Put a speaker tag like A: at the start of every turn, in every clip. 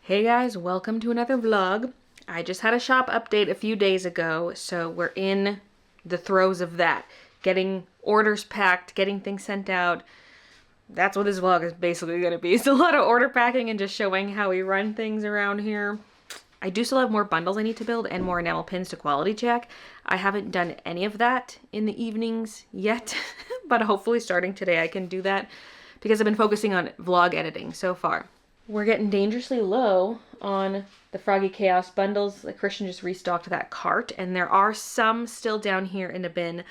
A: Hey guys, welcome to another vlog. I just had a shop update a few days ago, so we're in the throes of that. Getting orders packed, getting things sent out. That's what this vlog is basically gonna be. It's a lot of order packing and just showing how we run things around here. I do still have more bundles I need to build and more enamel pins to quality check. I haven't done any of that in the evenings yet, but hopefully starting today I can do that because I've been focusing on vlog editing so far. We're getting dangerously low on the Froggy Chaos bundles. Like Christian just restocked that cart, and there are some still down here in a bin,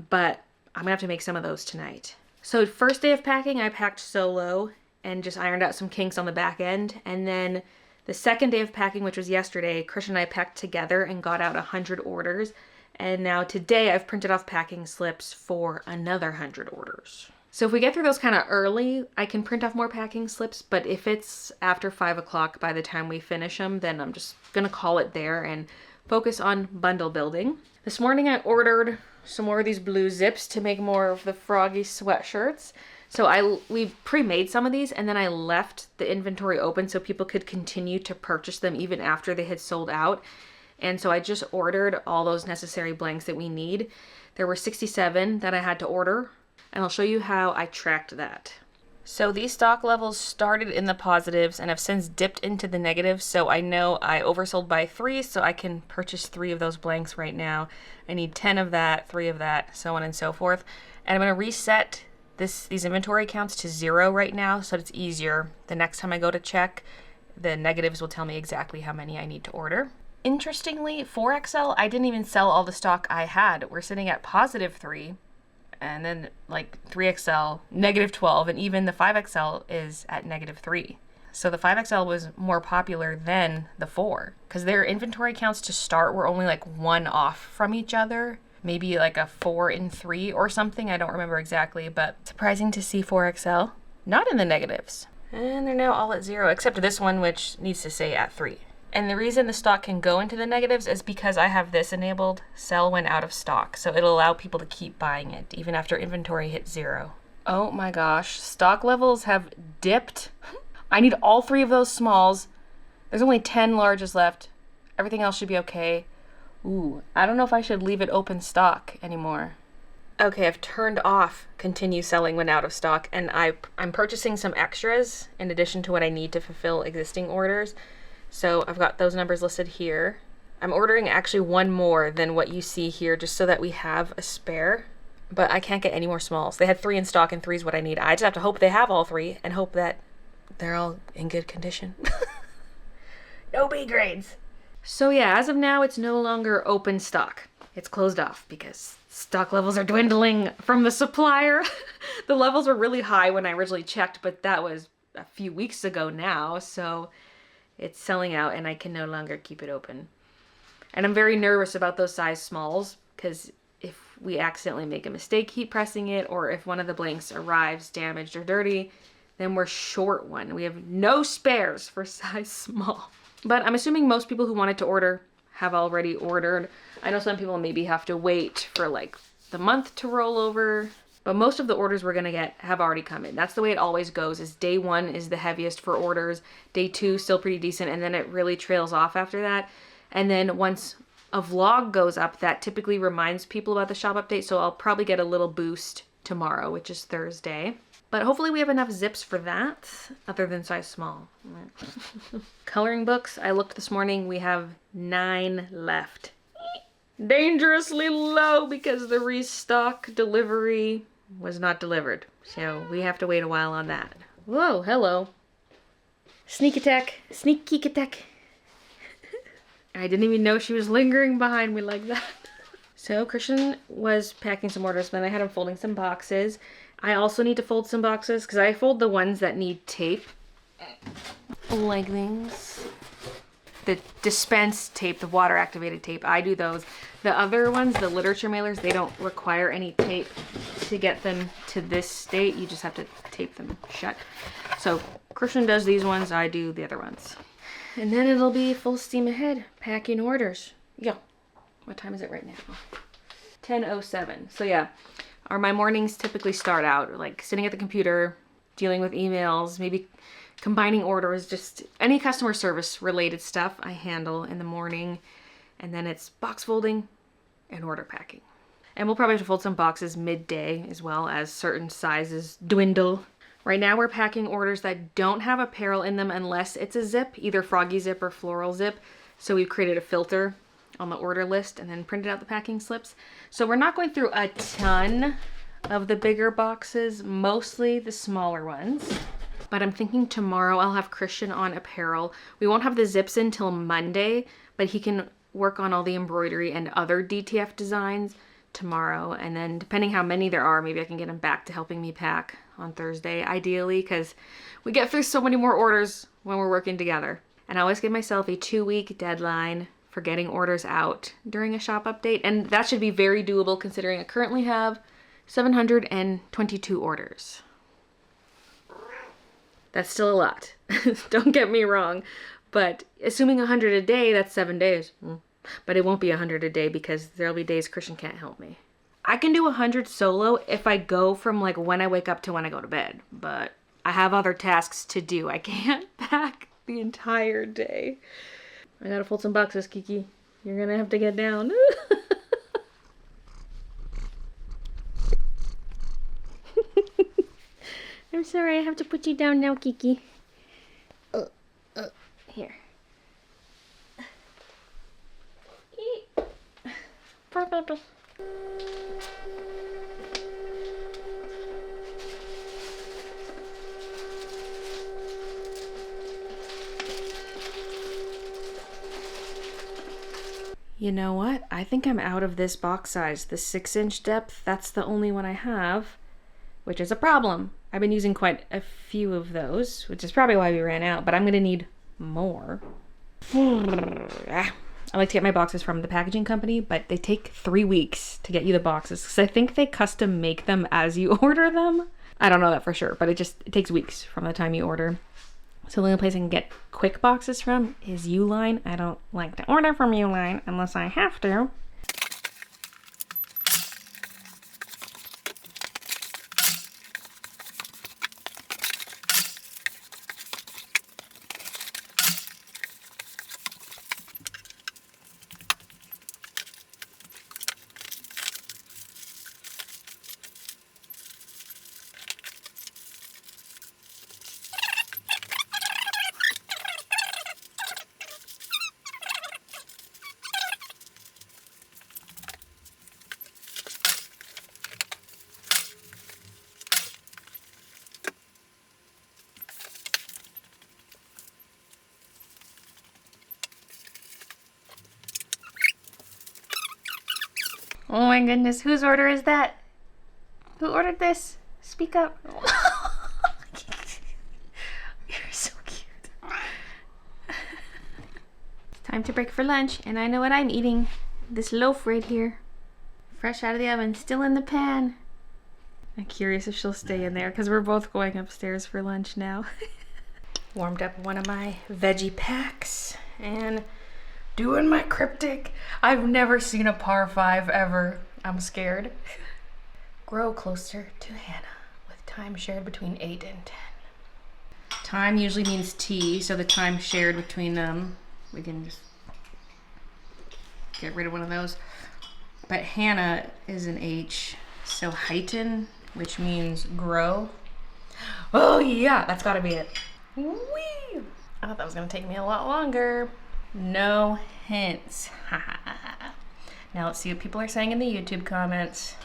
A: but I'm gonna have to make some of those tonight. So first day of packing, I packed solo and just ironed out some kinks on the back end. And then the second day of packing, which was yesterday, Christian and I packed together and got out 100 orders. And now today I've printed off packing slips for another 100 orders. So if we get through those kind of early, I can print off more packing slips, but if it's after 5 o'clock by the time we finish them, then I'm just gonna call it there and focus on bundle building. This morning I ordered some more of these blue zips to make more of the Froggy sweatshirts. So we pre-made some of these and then I left the inventory open so people could continue to purchase them even after they had sold out. And so I just ordered all those necessary blanks that we need. There were 67 that I had to order. And I'll show you how I tracked that. So these stock levels started in the positives and have since dipped into the negatives. So I know I oversold by 3, so I can purchase 3 of those blanks right now. I need 10 of that, 3 of that, so on and so forth. And I'm gonna reset these inventory counts to 0 right now so that it's easier. The next time I go to check, the negatives will tell me exactly how many I need to order. Interestingly, 4XL, I didn't even sell all the stock I had. We're sitting at positive 3. And then like 3XL, negative 12, and even the 5XL is at negative 3. So the 5XL was more popular than the 4 because their inventory counts to start were only like 1 off from each other. Maybe like a 4 and 3 or something. I don't remember exactly, but surprising to see 4XL not in the negatives. And they're now all at 0, except this one, which needs to stay at 3. And the reason the stock can go into the negatives is because I have this enabled, sell when out of stock. So it'll allow people to keep buying it, even after inventory hits 0. Oh my gosh, stock levels have dipped. I need all 3 of those smalls. There's only 10 larges left. Everything else should be okay. Ooh, I don't know if I should leave it open stock anymore. Okay, I've turned off continue selling when out of stock, and I'm purchasing some extras in addition to what I need to fulfill existing orders. So I've got those numbers listed here. I'm ordering actually 1 more than what you see here just so that we have a spare, but I can't get any more smalls. They had 3 in stock and 3 is what I need. I just have to hope they have all 3 and hope that they're all in good condition. No B grades. So yeah, as of now, it's no longer open stock. It's closed off because stock levels are dwindling from the supplier. The levels were really high when I originally checked, but that was a few weeks ago now, so it's selling out and I can no longer keep it open. And I'm very nervous about those size smalls because if we accidentally make a mistake heat pressing it, or if one of the blanks arrives damaged or dirty, then we're short one. We have no spares for size small. But I'm assuming most people who wanted to order have already ordered. I know some people maybe have to wait for like the month to roll over, but most of the orders we're gonna get have already come in. That's the way it always goes, is day 1 is the heaviest for orders, day 2 still pretty decent, and then it really trails off after that. And then once a vlog goes up, that typically reminds people about the shop update, so I'll probably get a little boost tomorrow, which is Thursday. But hopefully we have enough zips for that, other than size small. Coloring books, I looked this morning, we have 9 left. Dangerously low because the restock delivery was not delivered. So we have to wait a while on that. Whoa, hello. Sneak attack, sneaky attack. I didn't even know she was lingering behind me like that. So Christian was packing some orders, then I had him folding some boxes. I also need to fold some boxes because I fold the ones that need tape. Like these. The dispense tape, the water activated tape, I do those. The other ones, the literature mailers, they don't require any tape to get them to this state. You just have to tape them shut. So Christian does these ones, I do the other ones. And then it'll be full steam ahead, packing orders. Yeah. What time is it right now? 10:07. So yeah, my mornings typically start out like sitting at the computer, dealing with emails, maybe combining orders, just any customer service related stuff I handle in the morning. And then it's box folding and order packing. And we'll probably have to fold some boxes midday as well as certain sizes dwindle. Right now we're packing orders that don't have apparel in them unless it's a zip, either Froggy Zip or Floral Zip. So we've created a filter on the order list and then printed out the packing slips. So we're not going through a ton of the bigger boxes, mostly the smaller ones. But I'm thinking tomorrow I'll have Christian on apparel. We won't have the zips until Monday, but he can work on all the embroidery and other DTF designs tomorrow. And then depending how many there are, maybe I can get him back to helping me pack on Thursday, ideally, because we get through so many more orders when we're working together. And I always give myself a 2-week deadline for getting orders out during a shop update. And that should be very doable considering I currently have 722 orders. That's still a lot. Don't get me wrong. But assuming 100 a day, that's 7 days. But it won't be 100 a day because there'll be days Christian can't help me. I can do 100 solo if I go from like when I wake up to when I go to bed. But I have other tasks to do. I can't pack the entire day. I gotta fold some boxes, Kiki. You're gonna have to get down. I'm sorry, I have to put you down now, Kiki. Here. Poor baby. You know what? I think I'm out of this box size. The 6-inch depth, that's the only one I have, which is a problem. I've been using quite a few of those, which is probably why we ran out, but I'm going to need more. I like to get my boxes from the packaging company, but they take 3 weeks to get you the boxes because I think they custom make them as you order them. I don't know that for sure, but it takes weeks from the time you order. So the only place I can get quick boxes from is Uline. I don't like to order from Uline unless I have to. Oh my goodness, whose order is that? Who ordered this? Speak up. You're so cute. It's time to break for lunch, and I know what I'm eating. This loaf right here. Fresh out of the oven, still in the pan. I'm curious if she'll stay in there, because we're both going upstairs for lunch now. Warmed up one of my veggie packs, and doing my cryptic. I've never seen a par 5 ever. I'm scared. Grow closer to Hannah with time shared between 8 and 10. Time usually means T, so the time shared between them, we can just get rid of one of those. But Hannah is an H, so heighten, which means grow. Oh yeah, that's gotta be it. Whee! I thought that was gonna take me a lot longer. No hints. Now let's see what people are saying in the YouTube comments.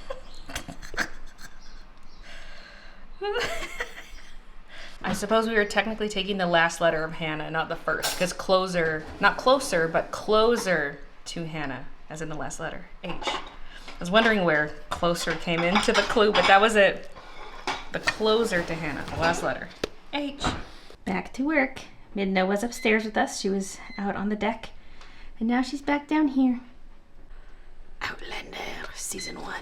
A: I suppose we were technically taking the last letter of Hannah, not the first, because closer, not closer, but closer to Hannah, as in the last letter, H. I was wondering where closer came into the clue, but that was it. The closer to Hannah, the last letter, H. Back to work. Midna was upstairs with us. She was out on the deck. And now she's back down here. Outlander, Season 1.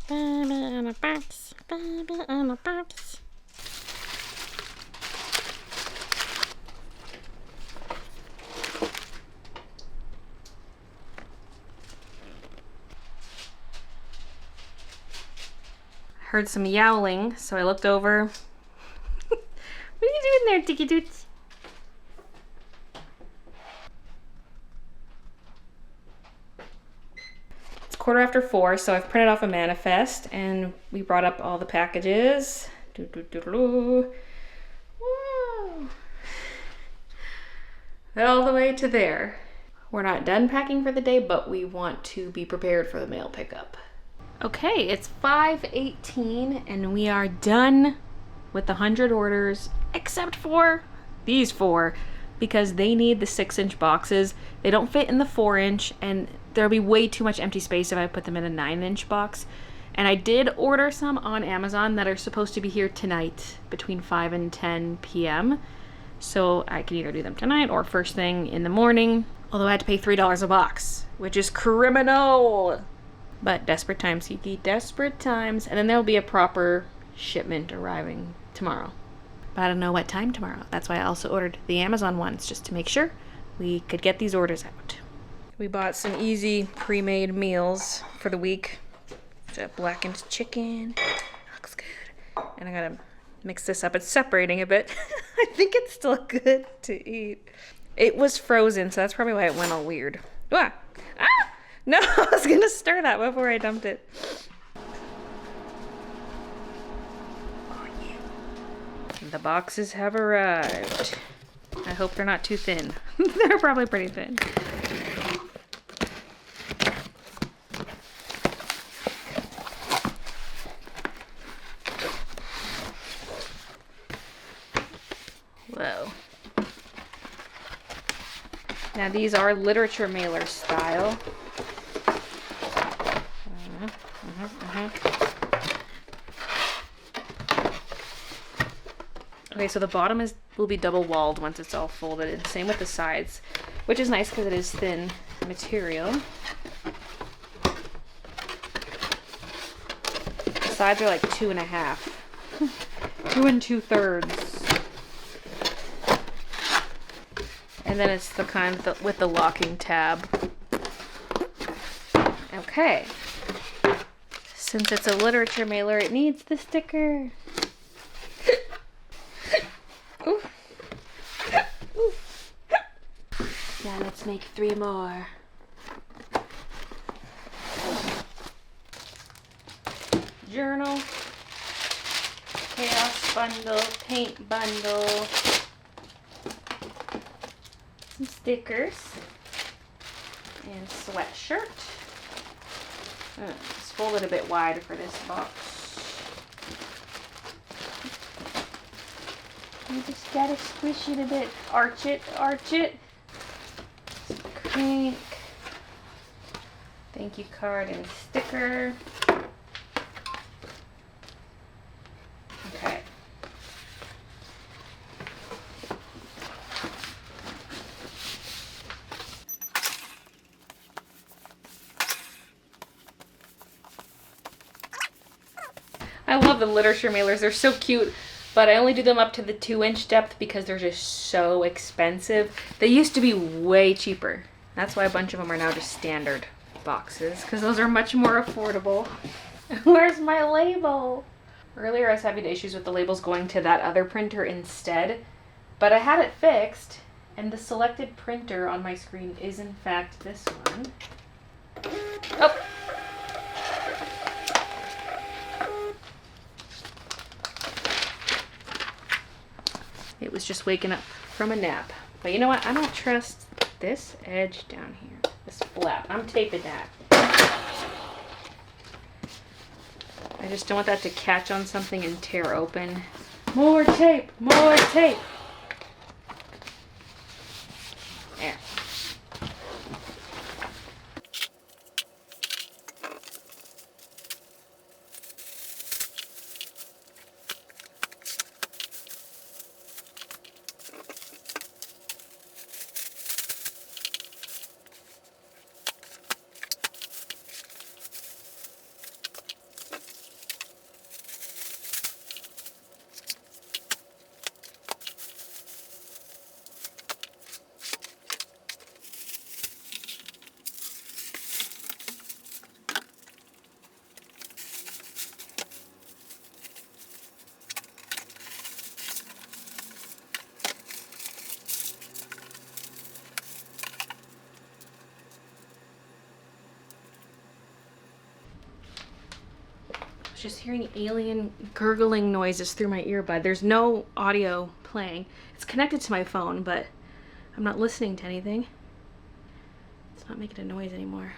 A: Baby in a box, baby in a box. heard some yowling, so I looked over. What are you doing there, Tiki Toots? It's 4:15, so I've printed off a manifest and we brought up all the packages. Woo! All the way to there. We're not done packing for the day, but we want to be prepared for the mail pickup. Okay, it's 5:18 and we are done with the 100 orders, except for these 4, because they need the 6-inch boxes. They don't fit in the 4-inch, and there'll be way too much empty space if I put them in a 9-inch box. And I did order some on Amazon that are supposed to be here tonight between 5 and 10 p.m. So I can either do them tonight or first thing in the morning. Although I had to pay $3 a box, which is criminal. But desperate times, Kiki, desperate times. And then there'll be a proper shipment arriving tomorrow. But I don't know what time tomorrow. That's why I also ordered the Amazon ones, just to make sure we could get these orders out. We bought some easy pre-made meals for the week. So blackened chicken. Looks good. And I gotta mix this up. It's separating a bit. I think it's still good to eat. It was frozen, so that's probably why it went all weird. Ah! Ah! No, I was gonna stir that before I dumped it. Oh, yeah. The boxes have arrived. I hope they're not too thin. They're probably pretty thin. Whoa. Now these are literature mailer style. Okay, so the bottom will be double walled once it's all folded, and same with the sides, which is nice because it is thin material. The sides are like 2.5, 2 2/3. And then it's the kind with the locking tab. Okay. Since it's a literature mailer, it needs the sticker. Ooh. Ooh. Now let's make 3 more. Journal. Chaos bundle. Paint bundle. Some stickers and sweatshirt. It's folded a bit wide for this box. You just gotta squish it a bit. Arch it, arch it. Crank. Thank you card and sticker. Okay. I love the literature mailers. They're so cute, but I only do them up to the 2-inch depth because they're just so expensive. They used to be way cheaper. That's why a bunch of them are now just standard boxes, because those are much more affordable. Where's my label? Earlier I was having issues with the labels going to that other printer instead, but I had it fixed, and the selected printer on my screen is in fact this one. Oh! It was just waking up from a nap. But you know what? I don't trust this edge down here. This flap. I'm taping that. I just don't want that to catch on something and tear open. More tape! More tape! There. just hearing alien gurgling noises through my earbud. There's no audio playing. It's connected to my phone, but I'm not listening to anything. It's not making a noise anymore.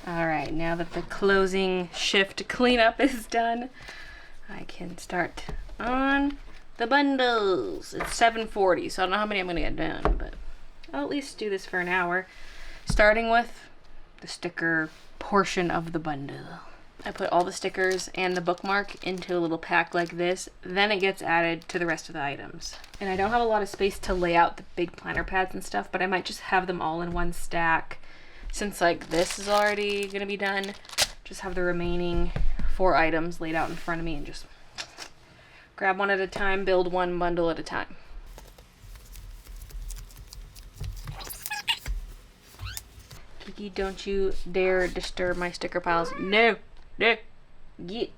A: All right, now that the closing shift cleanup is done, I can start on the bundles. It's 7:40, so I don't know how many I'm gonna get done, but I'll at least do this for an hour, starting with the sticker portion of the bundle. I put all the stickers and the bookmark into a little pack like this, then it gets added to the rest of the items. And I don't have a lot of space to lay out the big planner pads and stuff, but I might just have them all in one stack. Since like this is already gonna be done, just have the remaining 4 items laid out in front of me and just grab one at a time, build one bundle at a time. Kiki, don't you dare disturb my sticker piles. No, no, get.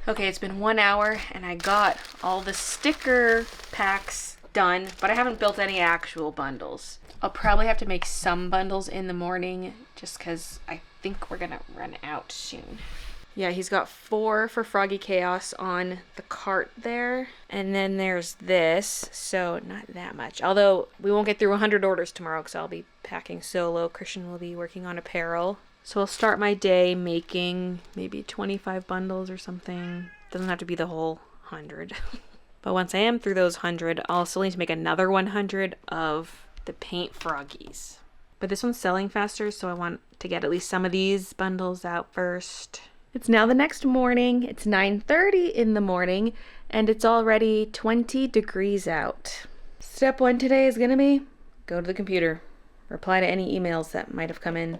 A: Okay, it's been 1 hour and I got all the sticker packs done, but I haven't built any actual bundles. I'll probably have to make some bundles in the morning just because I think we're gonna run out soon. Yeah, he's got 4 for Froggy Chaos on the cart there. And then there's this, so not that much. Although we won't get through 100 orders tomorrow because I'll be packing solo. Christian will be working on apparel. So I'll start my day making maybe 25 bundles or something. Doesn't have to be the whole 100. But once I am through those 100, I'll still need to make another 100 of the paint froggies. But this one's selling faster, so I want to get at least some of these bundles out first. It's now the next morning. It's 9:30 in the morning, and it's already 20 degrees out. Step 1 today is gonna be go to the computer, reply to any emails that might have come in.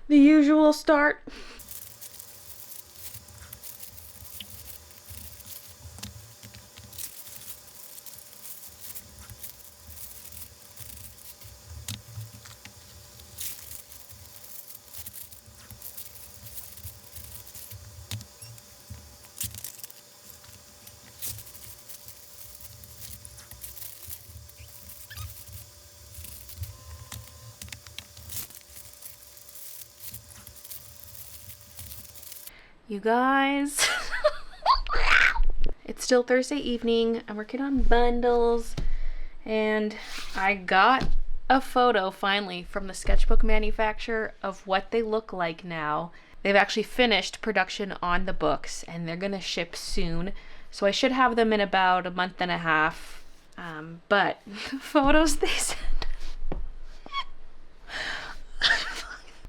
A: The usual start. You guys, it's still Thursday evening. I'm working on bundles, and I got a photo finally from the sketchbook manufacturer of what they look like now. They've actually finished production on the books, and they're gonna ship soon. So I should have them in about a month and a half. But the photos they sent.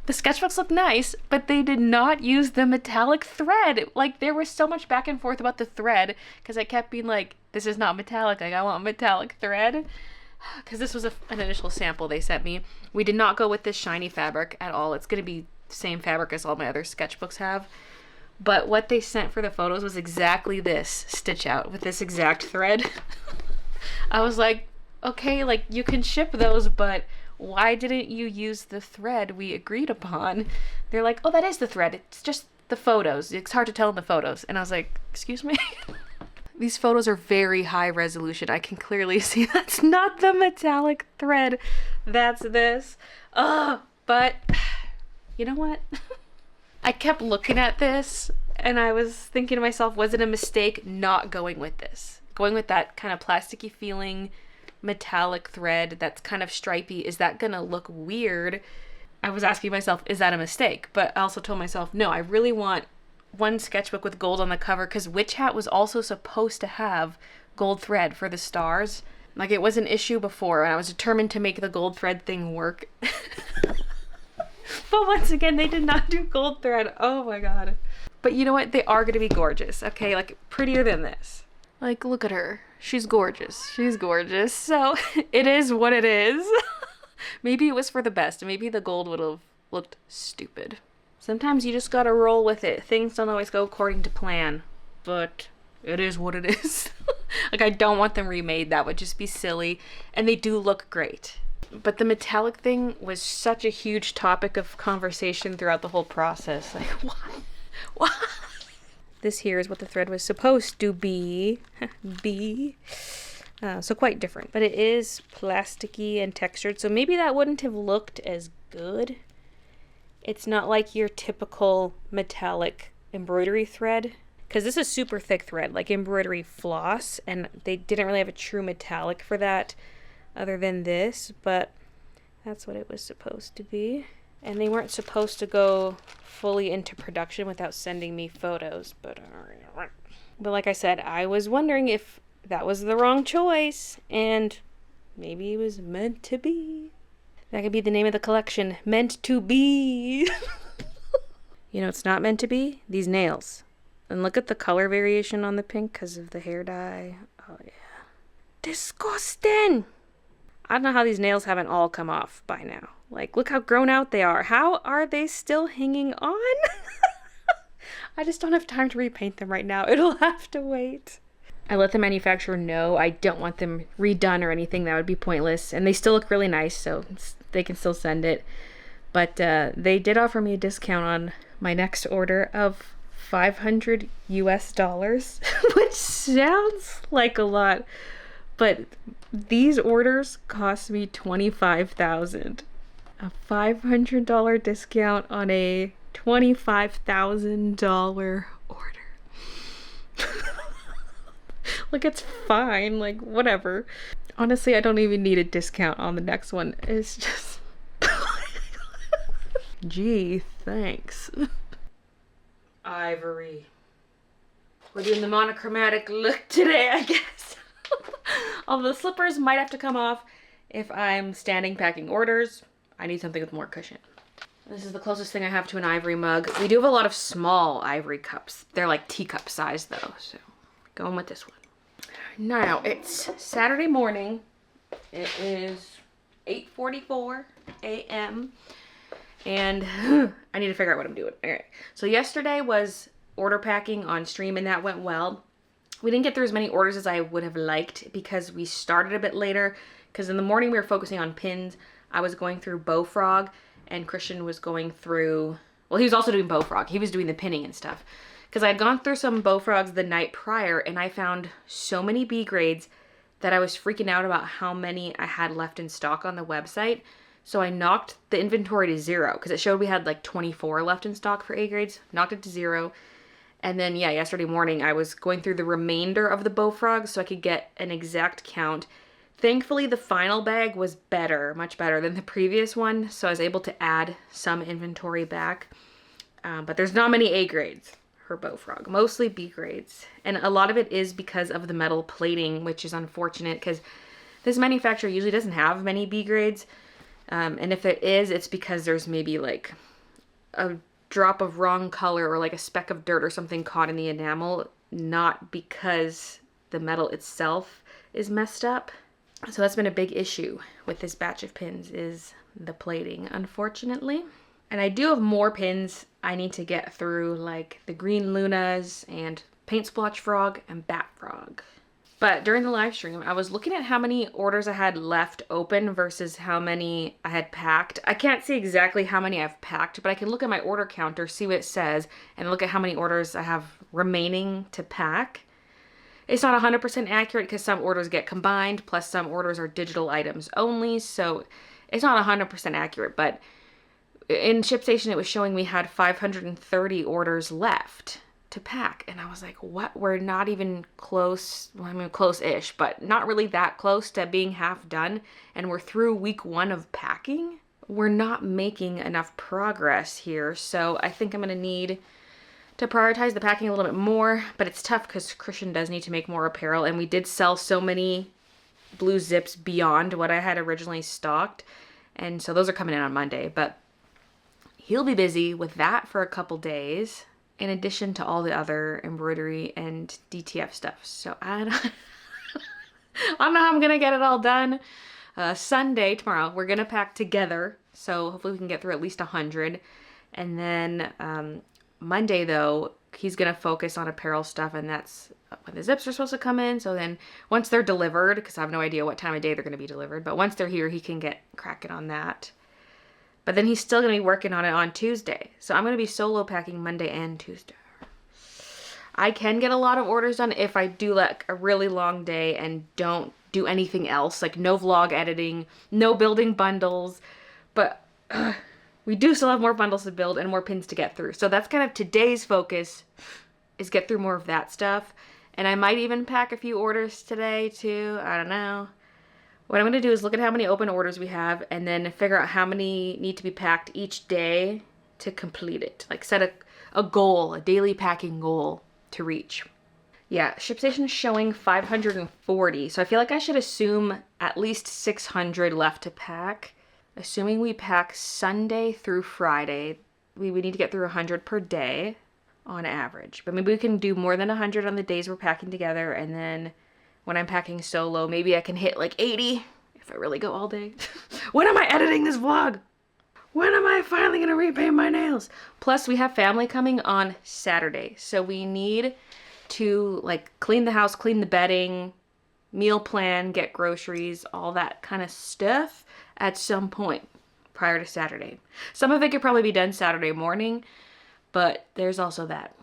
A: The sketchbooks look nice, but they did not use the metallic thread. Like, there was so much back and forth about the thread because I kept being like, this is not metallic. Like, I want metallic thread. Because this was an initial sample they sent me. We did not go with this shiny fabric at all. It's going to be the same fabric as all my other sketchbooks have. But what they sent for the photos was exactly this stitch out with this exact thread. I was like, okay, like, you can ship those, but why didn't you use the thread we agreed upon? They're like, oh, that is the thread. It's just the photos. It's hard to tell in the photos. And I was like, excuse me? These photos are very high resolution. I can clearly see that's not the metallic thread. That's this. But you know what? I kept looking at this and I was thinking to myself, was it a mistake not going with this? Going with that kind of plasticky feeling metallic thread that's kind of stripy, is that gonna look weird? I was asking myself, is that a mistake? But I also told myself, no, I really want one sketchbook with gold on the cover because Witch Hat was also supposed to have gold thread for the stars. Like, it was an issue before and I was determined to make the gold thread thing work. But once again, they did not do gold thread. Oh my god. But you know what? They are gonna be gorgeous, okay? Like, prettier than this. Like, look at her. She's gorgeous. She's gorgeous. So, it is what it is. Maybe it was for the best. Maybe the gold would have looked stupid. Sometimes you just gotta roll with it. Things don't always go according to plan. But it is what it is. Like, I don't want them remade. That would just be silly. And they do look great. But the metallic thing was such a huge topic of conversation throughout the whole process. Like, why? Why? This here is what the thread was supposed to be. So quite different. But it is plasticky and textured, so maybe that wouldn't have looked as good. It's not like your typical metallic embroidery thread. Because this is super thick thread, like embroidery floss, and they didn't really have a true metallic for that other than this, but that's what it was supposed to be. And they weren't supposed to go fully into production without sending me photos. But like I said, I was wondering if that was the wrong choice. And maybe it was meant to be. That could be the name of the collection. Meant to be. You know, it's not meant to be? These nails. And look at the color variation on the pink because of the hair dye. Oh, yeah. Disgusting! I don't know how these nails haven't all come off by now. Like, look how grown out they are. How are they still hanging on? I just don't have time to repaint them right now. It'll have to wait. I let the manufacturer know I don't want them redone or anything. That would be pointless. And they still look really nice, so they can still send it. But they did offer me a discount on my next order of $500 US, which sounds like a lot. But these orders cost me $25,000. A $500 discount on a $25,000 order. Like, it's fine. Like, whatever. Honestly, I don't even need a discount on the next one. It's just... Gee, thanks. Ivory. We're doing the monochromatic look today, I guess. Although the slippers might have to come off if I'm standing packing orders. I need something with more cushion. This is the closest thing I have to an ivory mug. We do have a lot of small ivory cups. They're like teacup size though, so going with this one. Now, it's Saturday morning. It is 8:44 a.m. and I need to figure out what I'm doing. All right. So yesterday was order packing on stream and that went well. We didn't get through as many orders as I would have liked because we started a bit later. Because in the morning we were focusing on pins. I was going through Bowfrog and Christian was going through, well, he was also doing Bowfrog. He was doing the pinning and stuff. Because I had gone through some Bowfrogs the night prior and I found so many B grades that I was freaking out about how many I had left in stock on the website. So I knocked the inventory to 0 because it showed we had like 24 left in stock for A grades. Knocked it to 0. And then, yeah, yesterday morning I was going through the remainder of the Bowfrogs so I could get an exact count. Thankfully, the final bag was better, much better than the previous one, so I was able to add some inventory back. But there's not many A grades for Bowfrog, mostly B grades. And a lot of it is because of the metal plating, which is unfortunate because this manufacturer usually doesn't have many B grades. And if it is, it's because there's maybe like a drop of wrong color or like a speck of dirt or something caught in the enamel, not because the metal itself is messed up. So that's been a big issue with this batch of pins, is the plating, unfortunately. And I do have more pins I need to get through, like the Green Lunas and Paint Splotch Frog and Bat Frog. But during the live stream, I was looking at how many orders I had left open versus how many I had packed. I can't see exactly how many I've packed, but I can look at my order counter, see what it says, and look at how many orders I have remaining to pack. It's not 100% accurate because some orders get combined, plus some orders are digital items only, so it's not 100% accurate, but in ShipStation it was showing we had 530 orders left to pack, and I was like, what? We're not even close. Well, I mean, close-ish, but not really that close to being half done, and we're through week 1 of packing. We're not making enough progress here, so I think I'm gonna need to prioritize the packing a little bit more, but it's tough because Christian does need to make more apparel, and we did sell so many blue zips beyond what I had originally stocked, and so those are coming in on Monday, but he'll be busy with that for a couple days, in addition to all the other embroidery and DTF stuff. So I don't know how I'm gonna get it all done. Sunday, tomorrow, we're gonna pack together, so hopefully we can get through at least 100. And then Monday, though, he's gonna focus on apparel stuff, and that's when the zips are supposed to come in. So then once they're delivered, because I have no idea what time of day they're gonna be delivered, but once they're here, he can get cracking on that. But then he's still going to be working on it on Tuesday. So I'm going to be solo packing Monday and Tuesday. I can get a lot of orders done if I do like a really long day and don't do anything else. Like no vlog editing, no building bundles. But we do still have more bundles to build and more pins to get through. So that's kind of today's focus, is get through more of that stuff. And I might even pack a few orders today too. I don't know. What I'm going to do is look at how many open orders we have and then figure out how many need to be packed each day to complete it. Like set a goal, a daily packing goal to reach. Yeah, ShipStation is showing 540. So I feel like I should assume at least 600 left to pack. Assuming we pack Sunday through Friday, we would need to get through 100 per day on average. But maybe we can do more than 100 on the days we're packing together, and then when I'm packing solo, maybe I can hit like 80 if I really go all day. When am I editing this vlog? When am I finally going to repaint my nails? Plus, we have family coming on Saturday. So we need to like clean the house, clean the bedding, meal plan, get groceries, all that kind of stuff at some point prior to Saturday. Some of it could probably be done Saturday morning, but there's also that.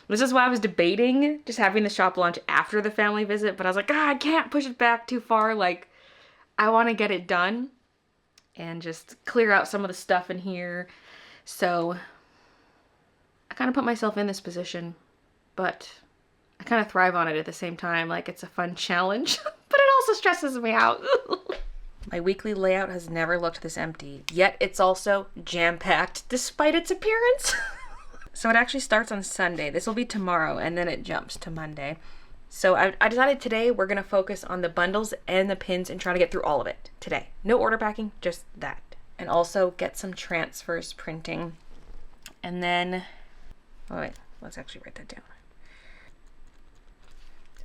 A: This is why I was debating just having the shop launch after the family visit, but I was like, I can't push it back too far. Like, I want to get it done and just clear out some of the stuff in here. So I kind of put myself in this position, but I kind of thrive on it at the same time. Like, it's a fun challenge, but it also stresses me out. My weekly layout has never looked this empty, yet it's also jam-packed despite its appearance. So it actually starts on Sunday. This will be tomorrow, and then it jumps to Monday. So I decided today we're going to focus on the bundles and the pins and try to get through all of it today. No order packing, just that. And also get some transfers printing. And then, oh wait, let's actually write that down.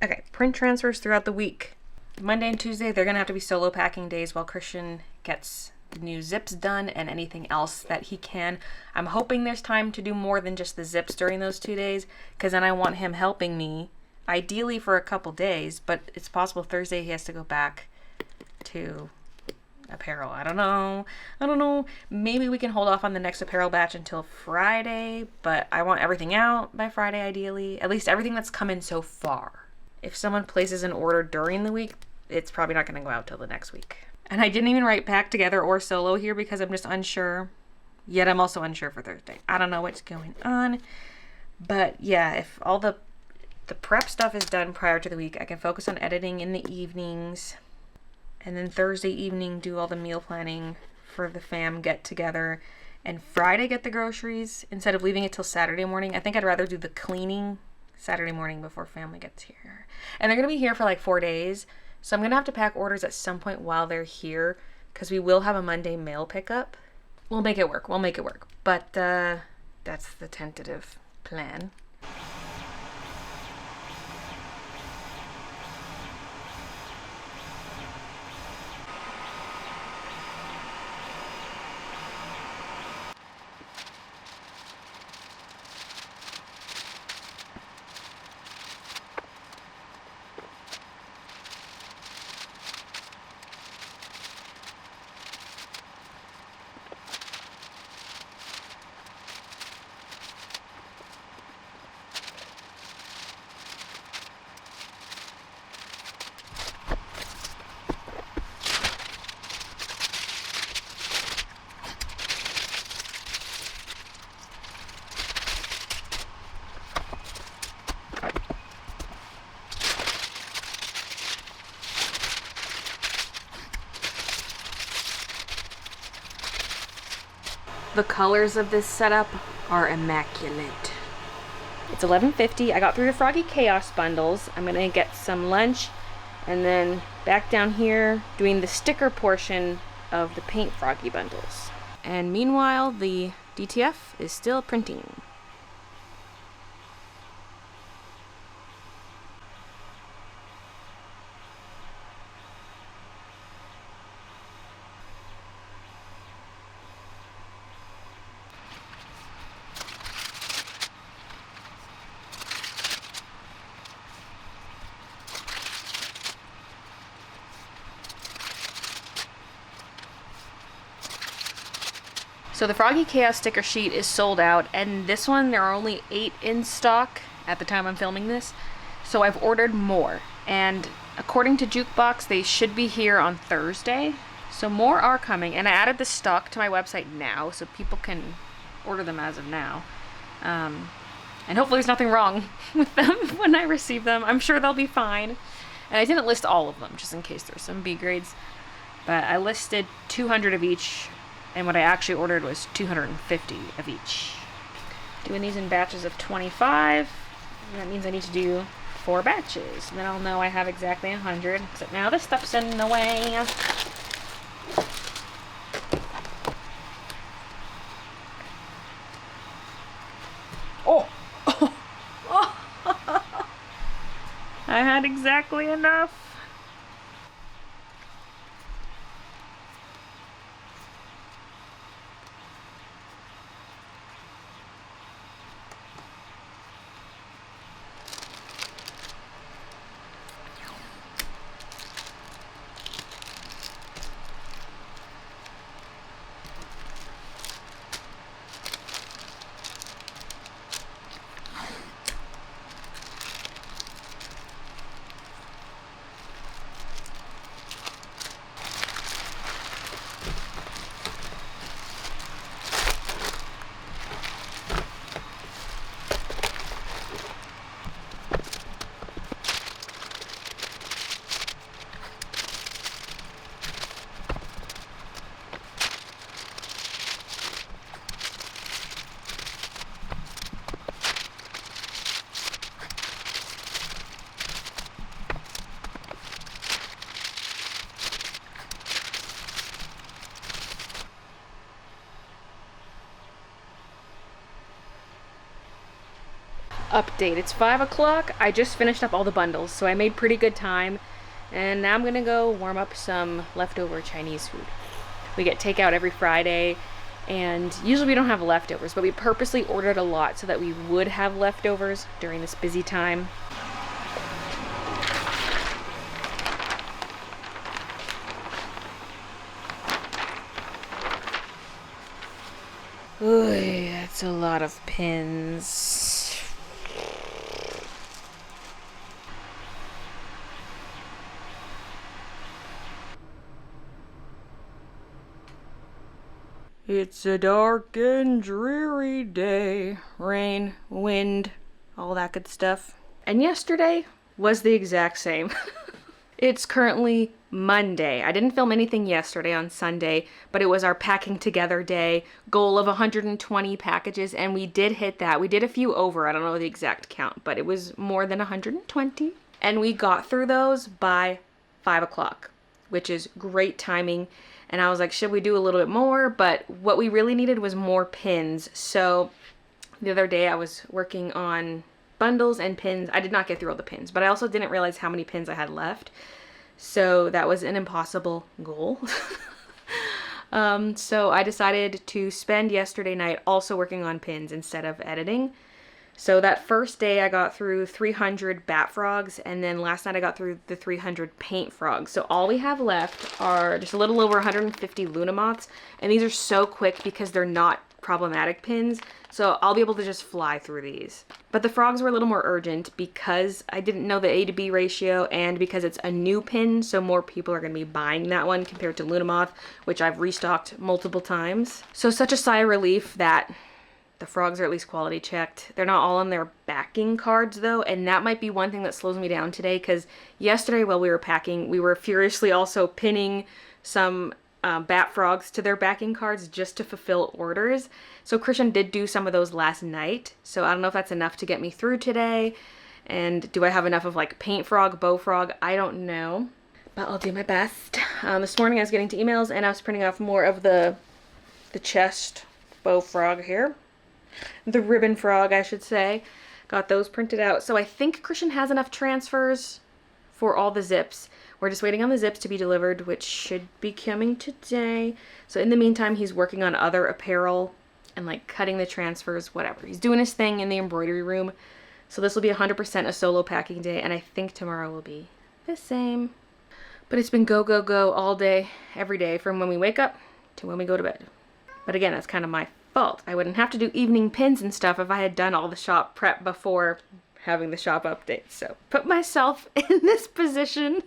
A: Okay, print transfers throughout the week. Monday and Tuesday, they're going to have to be solo packing days while Christian gets the new zips done and anything else that he can. I'm hoping there's time to do more than just the zips during those 2 days, because then I want him helping me, ideally for a couple days, but it's possible Thursday he has to go back to apparel. I don't know. Maybe we can hold off on the next apparel batch until Friday, but I want everything out by Friday ideally, at least everything that's come in so far. If someone places an order during the week, it's probably not going to go out till the next week. And I didn't even write pack together or solo here because I'm just unsure. Yet I'm also unsure for Thursday. I don't know what's going on. But yeah, if all the prep stuff is done prior to the week, I can focus on editing in the evenings. And then Thursday evening, do all the meal planning for the fam get together. And Friday, get the groceries instead of leaving it till Saturday morning. I think I'd rather do the cleaning Saturday morning before family gets here. And they're going to be here for like 4 days. So I'm going to have to pack orders at some point while they're here, because we will have a Monday mail pickup. We'll make it work. But that's the tentative plan. The colors of this setup are immaculate. It's 11:50. I got through the Froggy Chaos bundles. I'm gonna get some lunch and then back down here doing the sticker portion of the Paint Froggy bundles. And meanwhile, the DTF is still printing. So the Froggy Chaos sticker sheet is sold out, and this one, there are only 8 in stock at the time I'm filming this. So I've ordered more, and according to Jukebox, they should be here on Thursday. So more are coming, and I added the stock to my website now, so people can order them as of now. And hopefully there's nothing wrong with them when I receive them. I'm sure they'll be fine. And I didn't list all of them, just in case there's some B grades. But I listed 200 of each, and what I actually ordered was 250 of each. Doing these in batches of 25. That means I need to do 4 batches. Then I'll know I have exactly 100. Except now this stuff's in the way. Oh! I had exactly enough. Update, it's 5 o'clock. I just finished up all the bundles, so I made pretty good time. And now I'm gonna go warm up some leftover Chinese food. We get takeout every Friday, and usually we don't have leftovers, but we purposely ordered a lot so that we would have leftovers during this busy time. Ooh, that's a lot of pins. It's a dark and dreary day. Rain, wind, all that good stuff. And yesterday was the exact same. It's currently Monday. I didn't film anything yesterday on Sunday, but it was our packing together day, goal of 120 packages, and we did hit that. We did a few over, I don't know the exact count, but it was more than 120. And we got through those by 5 o'clock, which is great timing. And I was like, should we do a little bit more? But what we really needed was more pins. So the other day I was working on bundles and pins. I did not get through all the pins, but I also didn't realize how many pins I had left. So that was an impossible goal. So I decided to spend yesterday night also working on pins instead of editing. So that first day I got through 300 bat frogs, and then last night I got through the 300 paint frogs. So all we have left are just a little over 150 Luna moths, and these are so quick because they're not problematic pins. So I'll be able to just fly through these. But the frogs were a little more urgent because I didn't know the A to B ratio, and because it's a new pin, so more people are going to be buying that one compared to Luna Moth, which I've restocked multiple times. So such a sigh of relief that the frogs are at least quality checked. They're not all on their backing cards though, and that might be one thing that slows me down today, because yesterday while we were packing, we were furiously also pinning some bat frogs to their backing cards just to fulfill orders. So Christian did do some of those last night, so I don't know if that's enough to get me through today. And do I have enough of like paint frog, bow frog? I don't know, but I'll do my best. This morning I was getting to emails and I was printing off more of the chest bow frog here. The ribbon frog, I should say. Got those printed out. So I think Christian has enough transfers for all the zips. We're just waiting on the zips to be delivered, which should be coming today. So in the meantime, he's working on other apparel and like cutting the transfers, whatever. He's doing his thing in the embroidery room. So this will be 100% a solo packing day, and I think tomorrow will be the same. But it's been go, go, go all day, every day, from when we wake up to when we go to bed. But again, that's kind of my fault. I wouldn't have to do evening pins and stuff if I had done all the shop prep before having the shop update. So put myself in this position.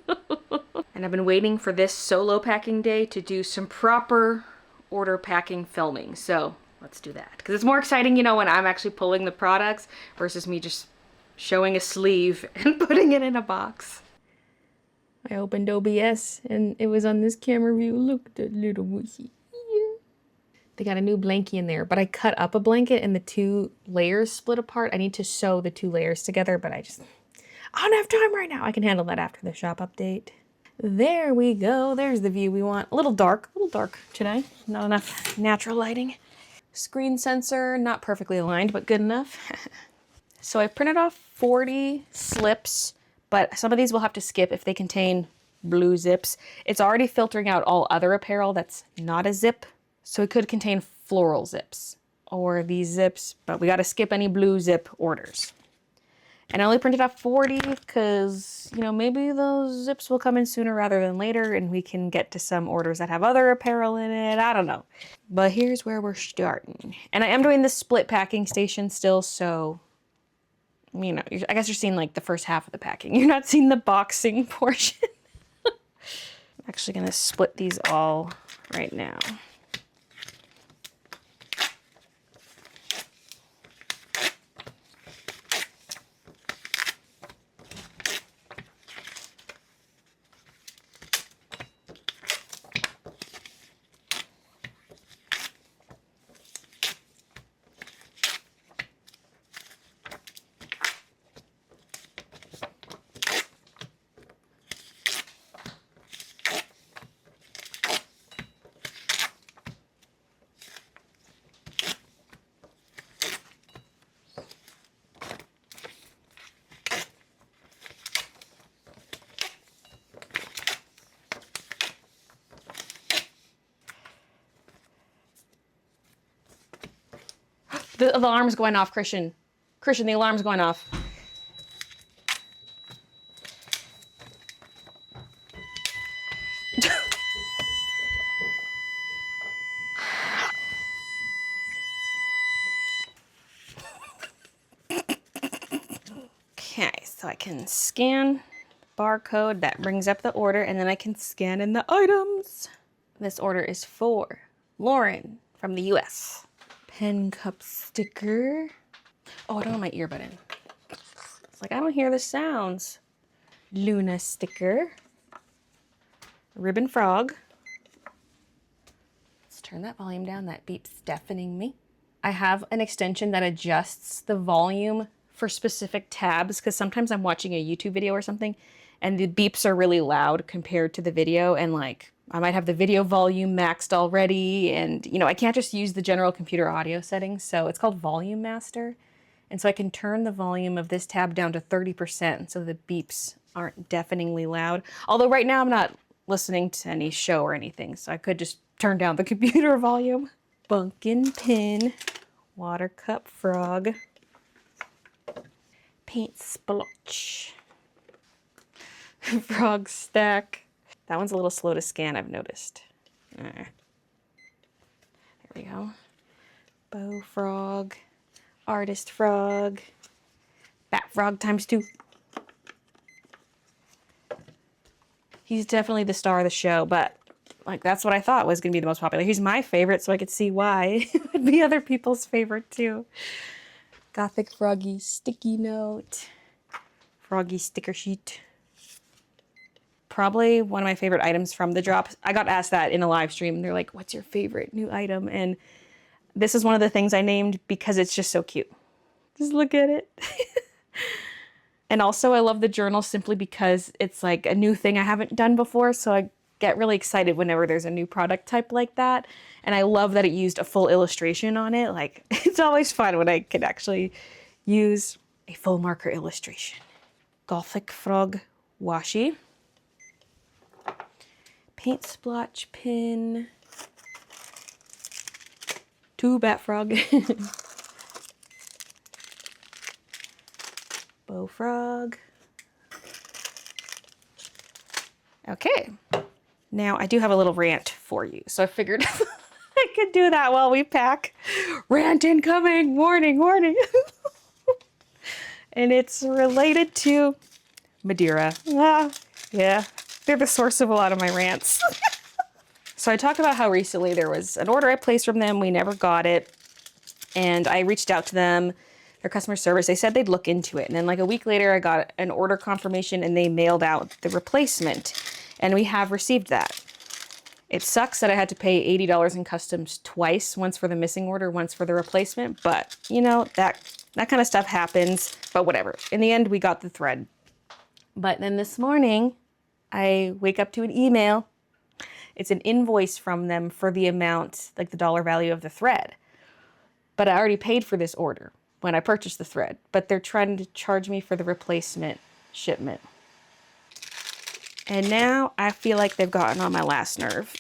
A: And I've been waiting for this solo packing day to do some proper order packing filming. So let's do that. Because it's more exciting, you know, when I'm actually pulling the products versus me just showing a sleeve and putting it in a box. I opened OBS and it was on this camera view. Look at that little mushy. They got a new blankie in there, but I cut up a blanket and the two layers split apart. I need to sew the two layers together, but I don't have time right now. I can handle that after the shop update. There we go. There's the view we want. A little dark today. Not enough natural lighting. Screen sensor, not perfectly aligned, but good enough. So I printed off 40 slips, but some of these we'll have to skip if they contain blue zips. It's already filtering out all other apparel that's not a zip. So it could contain floral zips or these zips, but we got to skip any blue zip orders. And I only printed off 40 because, you know, maybe those zips will come in sooner rather than later and we can get to some orders that have other apparel in it. I don't know. But here's where we're starting. And I am doing the split packing station still, so, you know, I guess you're seeing like the first half of the packing. You're not seeing the boxing portion. I'm actually going to split these all right now. The alarm's going off, Christian. Christian, the alarm's going off. Okay, so I can scan barcode. That brings up the order, and then I can scan in the items. This order is for Lauren from the US. Pen cup sticker. Oh, I don't have my earbud in. It's like, I don't hear the sounds. Luna sticker. Ribbon frog. Let's turn that volume down. That beep's deafening me. I have an extension that adjusts the volume for specific tabs because sometimes I'm watching a YouTube video or something and the beeps are really loud compared to the video, and like I might have the video volume maxed already, and I can't just use the general computer audio settings, so it's called Volume Master. And so I can turn the volume of this tab down to 30% so the beeps aren't deafeningly loud. Although right now I'm not listening to any show or anything, so I could just turn down the computer volume. Bunkin pin, water cup frog, paint splotch, frog stack. That one's a little slow to scan, I've noticed. There we go. Bow frog, artist frog, bat frog ×2. He's definitely the star of the show, but like that's what I thought was gonna be the most popular. He's my favorite, so I could see why it would be other people's favorite too. Gothic froggy sticky note, froggy sticker sheet. Probably one of my favorite items from the drop. I got asked that in a live stream. They're like, what's your favorite new item? And this is one of the things I named because it's just so cute. Just look at it. And also I love the journal simply because it's like a new thing I haven't done before. So I get really excited whenever there's a new product type like that. And I love that it used a full illustration on it. Like it's always fun when I can actually use a full marker illustration. Gothic frog washi. Paint splotch pin, 2 bat frog, bow frog. Okay, now I do have a little rant for you, so I figured I could do that while we pack. Rant incoming, warning, warning. And it's related to Madeira. Yeah. They're the source of a lot of my rants. So I talked about how recently there was an order I placed from them. We never got it. And I reached out to them, their customer service. They said they'd look into it. And then like a week later, I got an order confirmation and they mailed out the replacement. And we have received that. It sucks that I had to pay $80 in customs twice, once for the missing order, once for the replacement. But that kind of stuff happens, but whatever. In the end, we got the thread. But then this morning, I wake up to an email. It's an invoice from them for the amount, like the dollar value of the thread. But I already paid for this order when I purchased the thread, but they're trying to charge me for the replacement shipment. And now I feel like they've gotten on my last nerve.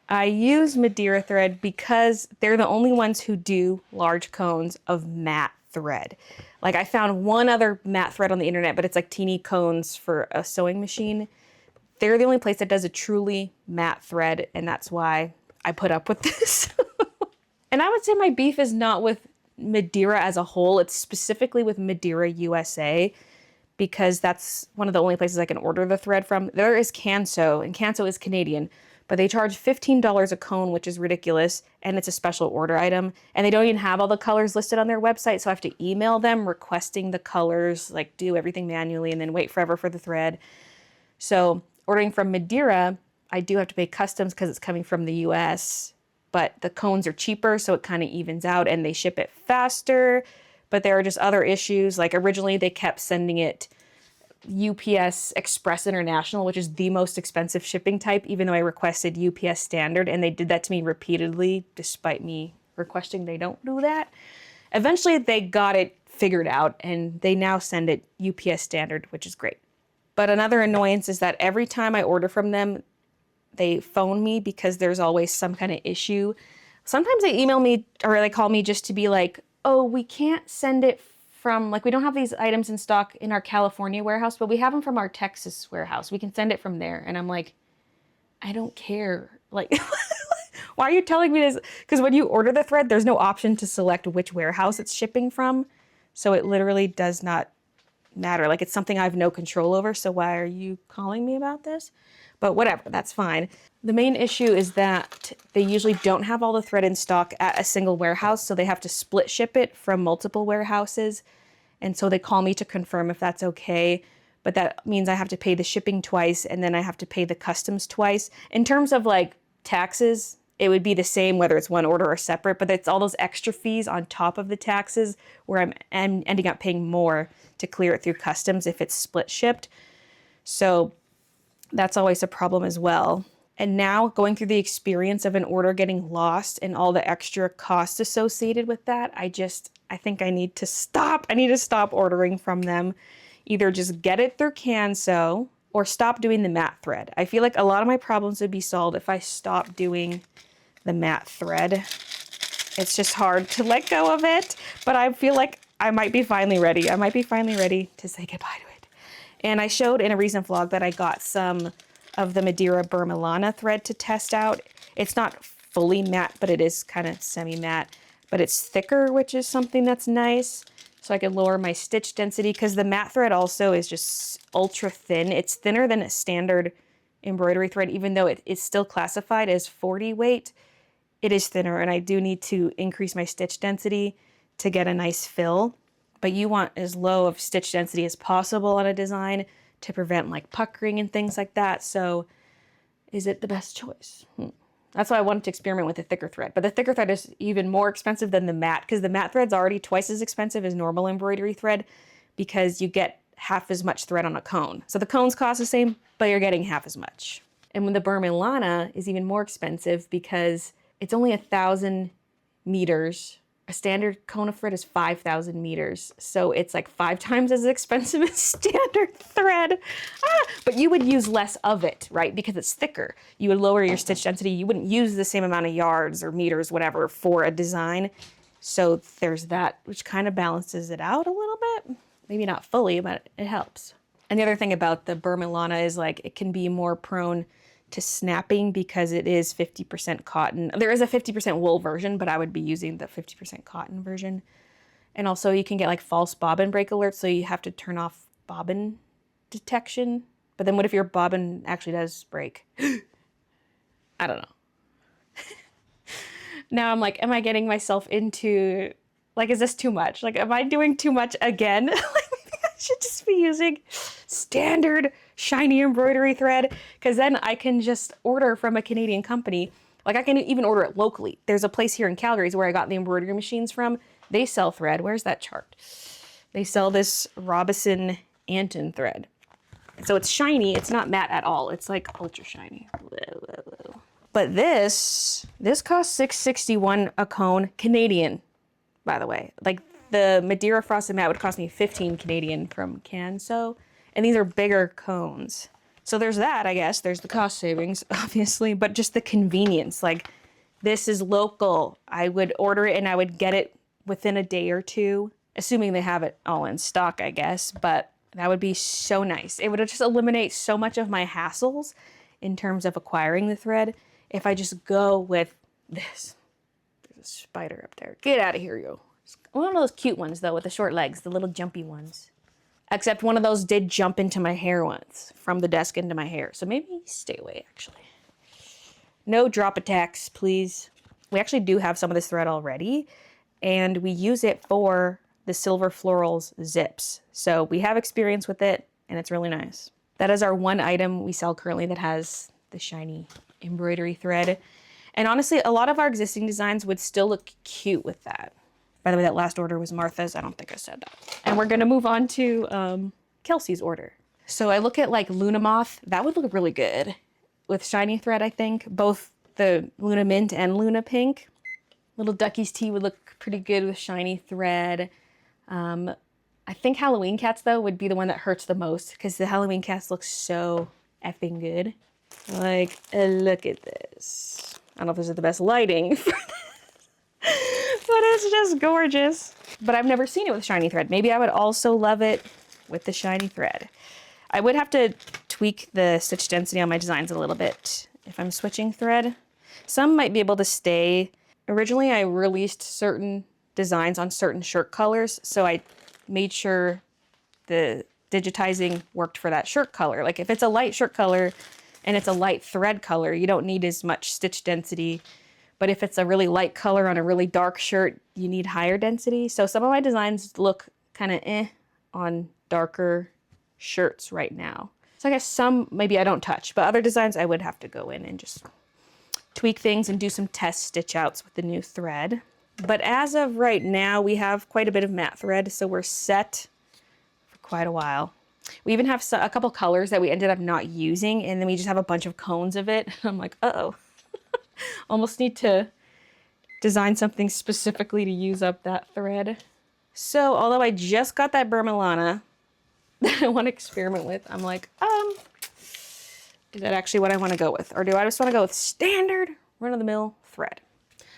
A: I use Madeira thread because they're the only ones who do large cones of matte thread. Like I found one other matte thread on the internet, but it's like teeny cones for a sewing machine. They're the only place that does a truly matte thread, and that's why I put up with this. And I would say my beef is not with Madeira as a whole. It's specifically with Madeira USA, because that's one of the only places I can order the thread from. There is Canso, and Canso is Canadian, but they charge $15 a cone, which is ridiculous, and it's a special order item. And they don't even have all the colors listed on their website, so I have to email them requesting the colors, like do everything manually, and then wait forever for the thread. So ordering from Madeira, I do have to pay customs because it's coming from the US, but the cones are cheaper, so it kind of evens out, and they ship it faster. But there are just other issues, like originally they kept sending it UPS Express International, which is the most expensive shipping type, even though I requested UPS Standard, and they did that to me repeatedly, despite me requesting they don't do that. Eventually, they got it figured out, and they now send it UPS Standard, which is great. But another annoyance is that every time I order from them, they phone me because there's always some kind of issue. Sometimes they email me or they call me just to be like, oh, we can't send it from, like, we don't have these items in stock in our California warehouse, but we have them from our Texas warehouse. We can send it from there. And I'm like, I don't care. Like, why are you telling me this? Because when you order the thread, there's no option to select which warehouse it's shipping from. So it literally does not matter. Like, it's something I have no control over. So why are you calling me about this? But whatever, that's fine. The main issue is that they usually don't have all the thread in stock at a single warehouse, so they have to split ship it from multiple warehouses. And so they call me to confirm if that's okay. But that means I have to pay the shipping twice, and then I have to pay the customs twice. In terms of like taxes, it would be the same whether it's one order or separate, but it's all those extra fees on top of the taxes where I'm ending up paying more to clear it through customs if it's split shipped. So that's always a problem as well. And now going through the experience of an order getting lost and all the extra costs associated with that, I think I need to stop. I need to stop ordering from them. Either just get it through Canso or stop doing the matte thread. I feel like a lot of my problems would be solved if I stopped doing the matte thread. It's just hard to let go of it, but I feel like I might be finally ready. I might be finally ready to say goodbye to it. And I showed in a recent vlog that I got some of the Madeira Burmilana thread to test out. It's not fully matte, but it is kind of semi-matte, but it's thicker, which is something that's nice. So I can lower my stitch density because the matte thread also is just ultra thin. It's thinner than a standard embroidery thread, even though it is still classified as 40 weight. It is thinner, and I do need to increase my stitch density to get a nice fill. But you want as low of stitch density as possible on a design to prevent like puckering and things like that. So is it the best choice? That's why I wanted to experiment with a thicker thread. But the thicker thread is even more expensive than the matte, because the matte thread's already twice as expensive as normal embroidery thread because you get half as much thread on a cone. So the cones cost the same, but you're getting half as much. And when the Burmilana is even more expensive because it's only 1,000 meters. A standard cone of thread is 5,000 meters. So it's like 5 times as expensive as standard thread. But you would use less of it, right? Because it's thicker. You would lower your stitch density. You wouldn't use the same amount of yards or meters, whatever, for a design. So there's that, which kind of balances it out a little bit. Maybe not fully, but it helps. And the other thing about the Burmilana is like it can be more prone to snapping because it is 50% cotton. There is a 50% wool version, but I would be using the 50% cotton version. And also you can get like false bobbin break alerts, so you have to turn off bobbin detection. But then what if your bobbin actually does break? I don't know. Now I'm like, am I getting myself into, like, is this too much? Like, am I doing too much again? Like, maybe I should just be using standard shiny embroidery thread, because then I can just order from a Canadian company. Like I can even order it locally. There's a place here in Calgary where I got the embroidery machines from. They sell thread. Where's that chart? They sell this Robison Anton thread. So it's shiny. It's not matte at all. It's like ultra shiny. But this costs $6.61 a cone Canadian, by the way. Like the Madeira Frosted Matte would cost me 15 Canadian from Canso. And these are bigger cones. So there's that, I guess. There's the cost savings, obviously, but just the convenience. Like, this is local. I would order it and I would get it within a day or two, assuming they have it all in stock, I guess. But that would be so nice. It would just eliminate so much of my hassles in terms of acquiring the thread if I just go with this. There's a spider up there. Get out of here, yo. One of those cute ones, though, with the short legs, the little jumpy ones. Except one of those did jump into my hair once, from the desk into my hair. So maybe stay away, actually. No drop attacks, please. We actually do have some of this thread already, and we use it for the Silver Florals zips. So we have experience with it, and it's really nice. That is our one item we sell currently that has the shiny embroidery thread. And honestly, a lot of our existing designs would still look cute with that. By the way, that last order was Martha's. I don't think I said that. And we're going to move on to Kelsey's order. So I look at like Luna Moth. That would look really good with shiny thread, I think. Both the Luna Mint and Luna Pink. Little Ducky's Tea would look pretty good with shiny thread. I think Halloween Cats, though, would be the one that hurts the most because the Halloween Cats look so effing good. Like, look at this. I don't know if this is the best lighting for this. But it's just gorgeous. But I've never seen it with shiny thread. Maybe I would also love it with the shiny thread. I would have to tweak the stitch density on my designs a little bit if I'm switching thread. Some might be able to stay. Originally, I released certain designs on certain shirt colors, so I made sure the digitizing worked for that shirt color. Like if it's a light shirt color and it's a light thread color, you don't need as much stitch density. But if it's a really light color on a really dark shirt, you need higher density. So some of my designs look kind of on darker shirts right now. So I guess some maybe I don't touch, but other designs I would have to go in and just tweak things and do some test stitch outs with the new thread. But as of right now, we have quite a bit of matte thread, so we're set for quite a while. We even have a couple colors that we ended up not using, and then we just have a bunch of cones of it. I'm like, uh-oh. Almost need to design something specifically to use up that thread. So, although I just got that Burma that I want to experiment with, I'm like, is that actually what I want to go with? Or do I just want to go with standard, run-of-the-mill thread?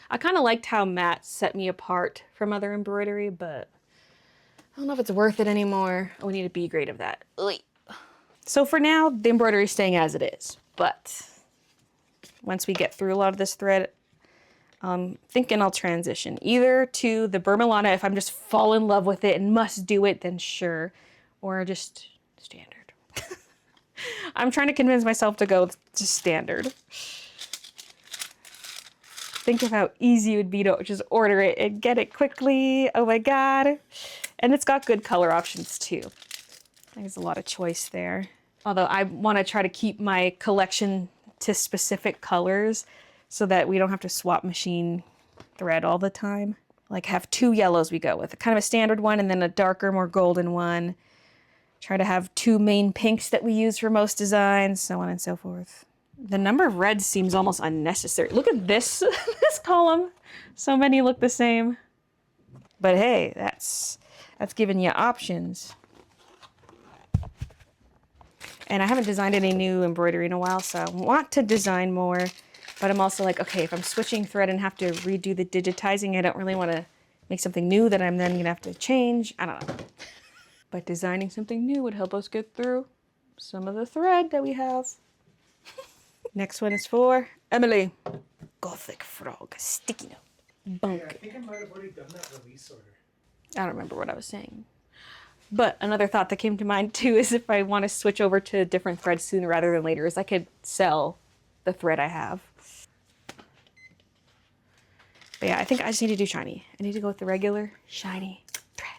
A: I kind of liked how Matt set me apart from other embroidery, but I don't know if it's worth it anymore. Oh, we need a B grade of that. Ugh. So for now, the embroidery is staying as it is, but once we get through a lot of this thread, I'm thinking I'll transition either to the Burma if I'm just fall in love with it and must do it, then sure, or just standard. I'm trying to convince myself to go to standard. Think of how easy it would be to just order it and get it quickly. Oh my God. And it's got good color options too. There's a lot of choice there. Although I want to try to keep my collection to specific colors so that we don't have to swap machine thread all the time. Like have 2 yellows we go with, kind of a standard one and then a darker, more golden one. Try to have 2 main pinks that we use for most designs, so on and so forth. The number of reds seems almost unnecessary. Look at this, this column. So many look the same. But hey, that's giving you options. And I haven't designed any new embroidery in a while, so I want to design more. But I'm also like, okay, if I'm switching thread and have to redo the digitizing, I don't really want to make something new that I'm then going to have to change. I don't know. But designing something new would help us get through some of the thread that we have. Next one is for Emily. Gothic Frog, sticky note. Bunk.
B: Yeah, I think I might have already done that release order.
A: I don't remember what I was saying. But another thought that came to mind too is if I want to switch over to different threads sooner rather than later is I could sell the thread I have. But yeah, I think I just need to do shiny. I need to go with the regular shiny thread.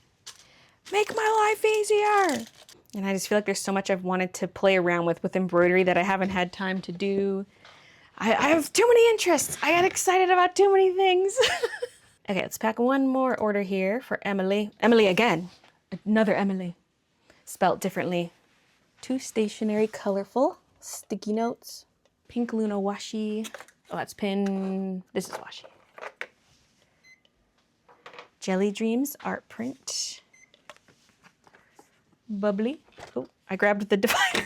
A: Make my life easier! And I just feel like there's so much I've wanted to play around with embroidery that I haven't had time to do. I have too many interests. I get excited about too many things. Okay, let's pack one more order here for Emily. Emily again. Another Emily. Spelt differently. 2 stationary, colorful sticky notes. Pink Luna washi. Oh, that's pin. This is washi. Jelly Dreams art print. Bubbly. Oh, I grabbed the divider.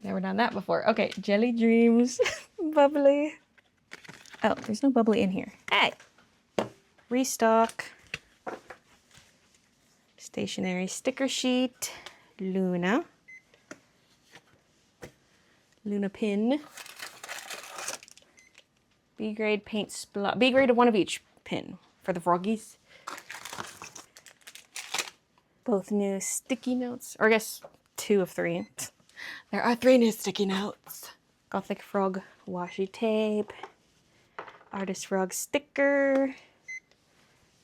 A: Never done that before. Okay, Jelly Dreams. Bubbly. Oh, there's no bubbly in here. Hey! Restock. Stationery sticker sheet. Luna. Luna pin. B grade paint splot. B grade of 1 of each pin for the froggies. Both new sticky notes. Or I guess 2 of 3. There are 3 new sticky notes. Gothic Frog washi tape. Artist Frog sticker.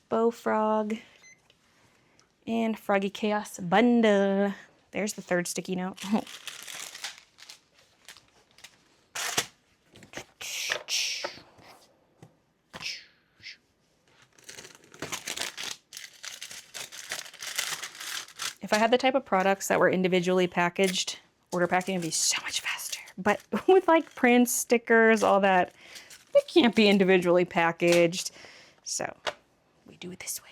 A: Bow Frog. And Froggy Chaos bundle. There's the 3rd sticky note. If I had the type of products that were individually packaged, order packing would be so much faster. But with like prints, stickers, all that, it can't be individually packaged. So we do it this way.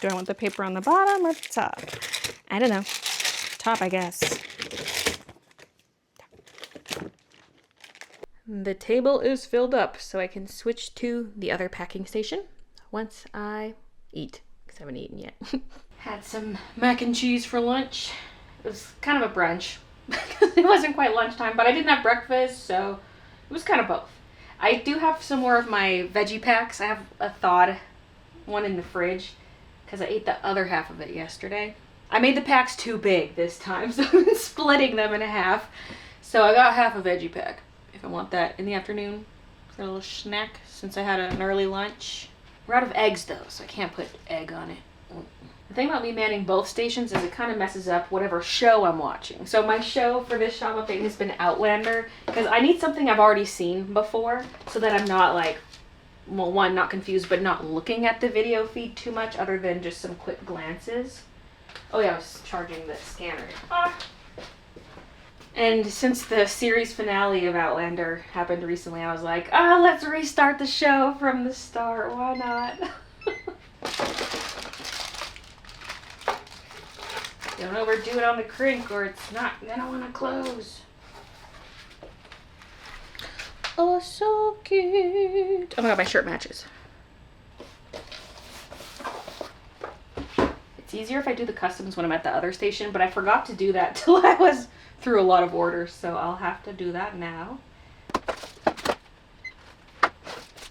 A: Do I want the paper on the bottom or the top? I don't know. Top, I guess. The table is filled up, so I can switch to the other packing station once I eat, because I haven't eaten yet. Had some mac and cheese for lunch. It was kind of a brunch. It wasn't quite lunchtime, but I didn't have breakfast, so it was kind of both. I do have some more of my veggie packs. I have a thawed one in the fridge, because I ate the other half of it yesterday. I made the packs too big this time, so I'm splitting them in half. So I got half a veggie pack, if I want that in the afternoon for a little snack, since I had an early lunch. We're out of eggs though, so I can't put egg on it. The thing about me manning both stations is it kind of messes up whatever show I'm watching. So my show for this shop update has been Outlander, because I need something I've already seen before so that I'm not like, well, one, not confused, but not looking at the video feed too much other than just some quick glances. Oh yeah, I was charging the scanner. Ah. And since the series finale of Outlander happened recently, I was like, let's restart the show from the start. Why not? Don't overdo it on the crink or it's not gonna want to close. Oh, so cute. Oh my god, my shirt matches. It's easier if I do the customs when I'm at the other station, but I forgot to do that till I was through a lot of orders, so I'll have to do that now.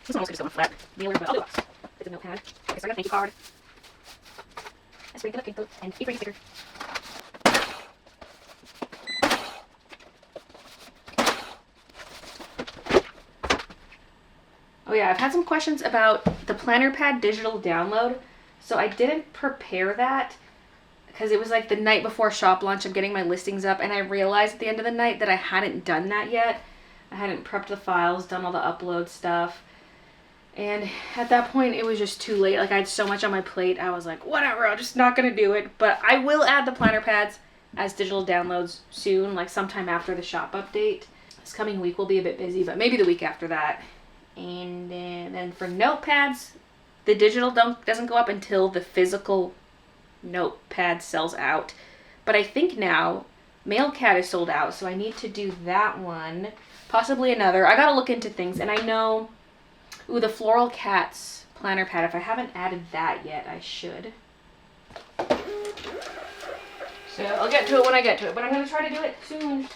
A: This one also just going flat. I'll do box. It's a notepad. Okay, so I got a thank you card. A sprinkle of crinkle and a pretty sticker. Oh yeah, I've had some questions about the Planner Pad digital download. So I didn't prepare that because it was like the night before shop launch. I'm getting my listings up and I realized at the end of the night that I hadn't done that yet. I hadn't prepped the files, done all the upload stuff. And at that point it was just too late. Like I had so much on my plate. I was like, whatever, I'm just not gonna do it. But I will add the Planner Pads as digital downloads soon, like sometime after the shop update. This coming week will be a bit busy, but maybe the week after that. And then for notepads, the digital doesn't go up until the physical notepad sells out. But I think now Mailcat is sold out, so I need to do that one. Possibly another. I gotta look into things, and I know, the Floral Cats planner pad, if I haven't added that yet, I should. So I'll get to it when I get to it, but I'm gonna try to do it soon.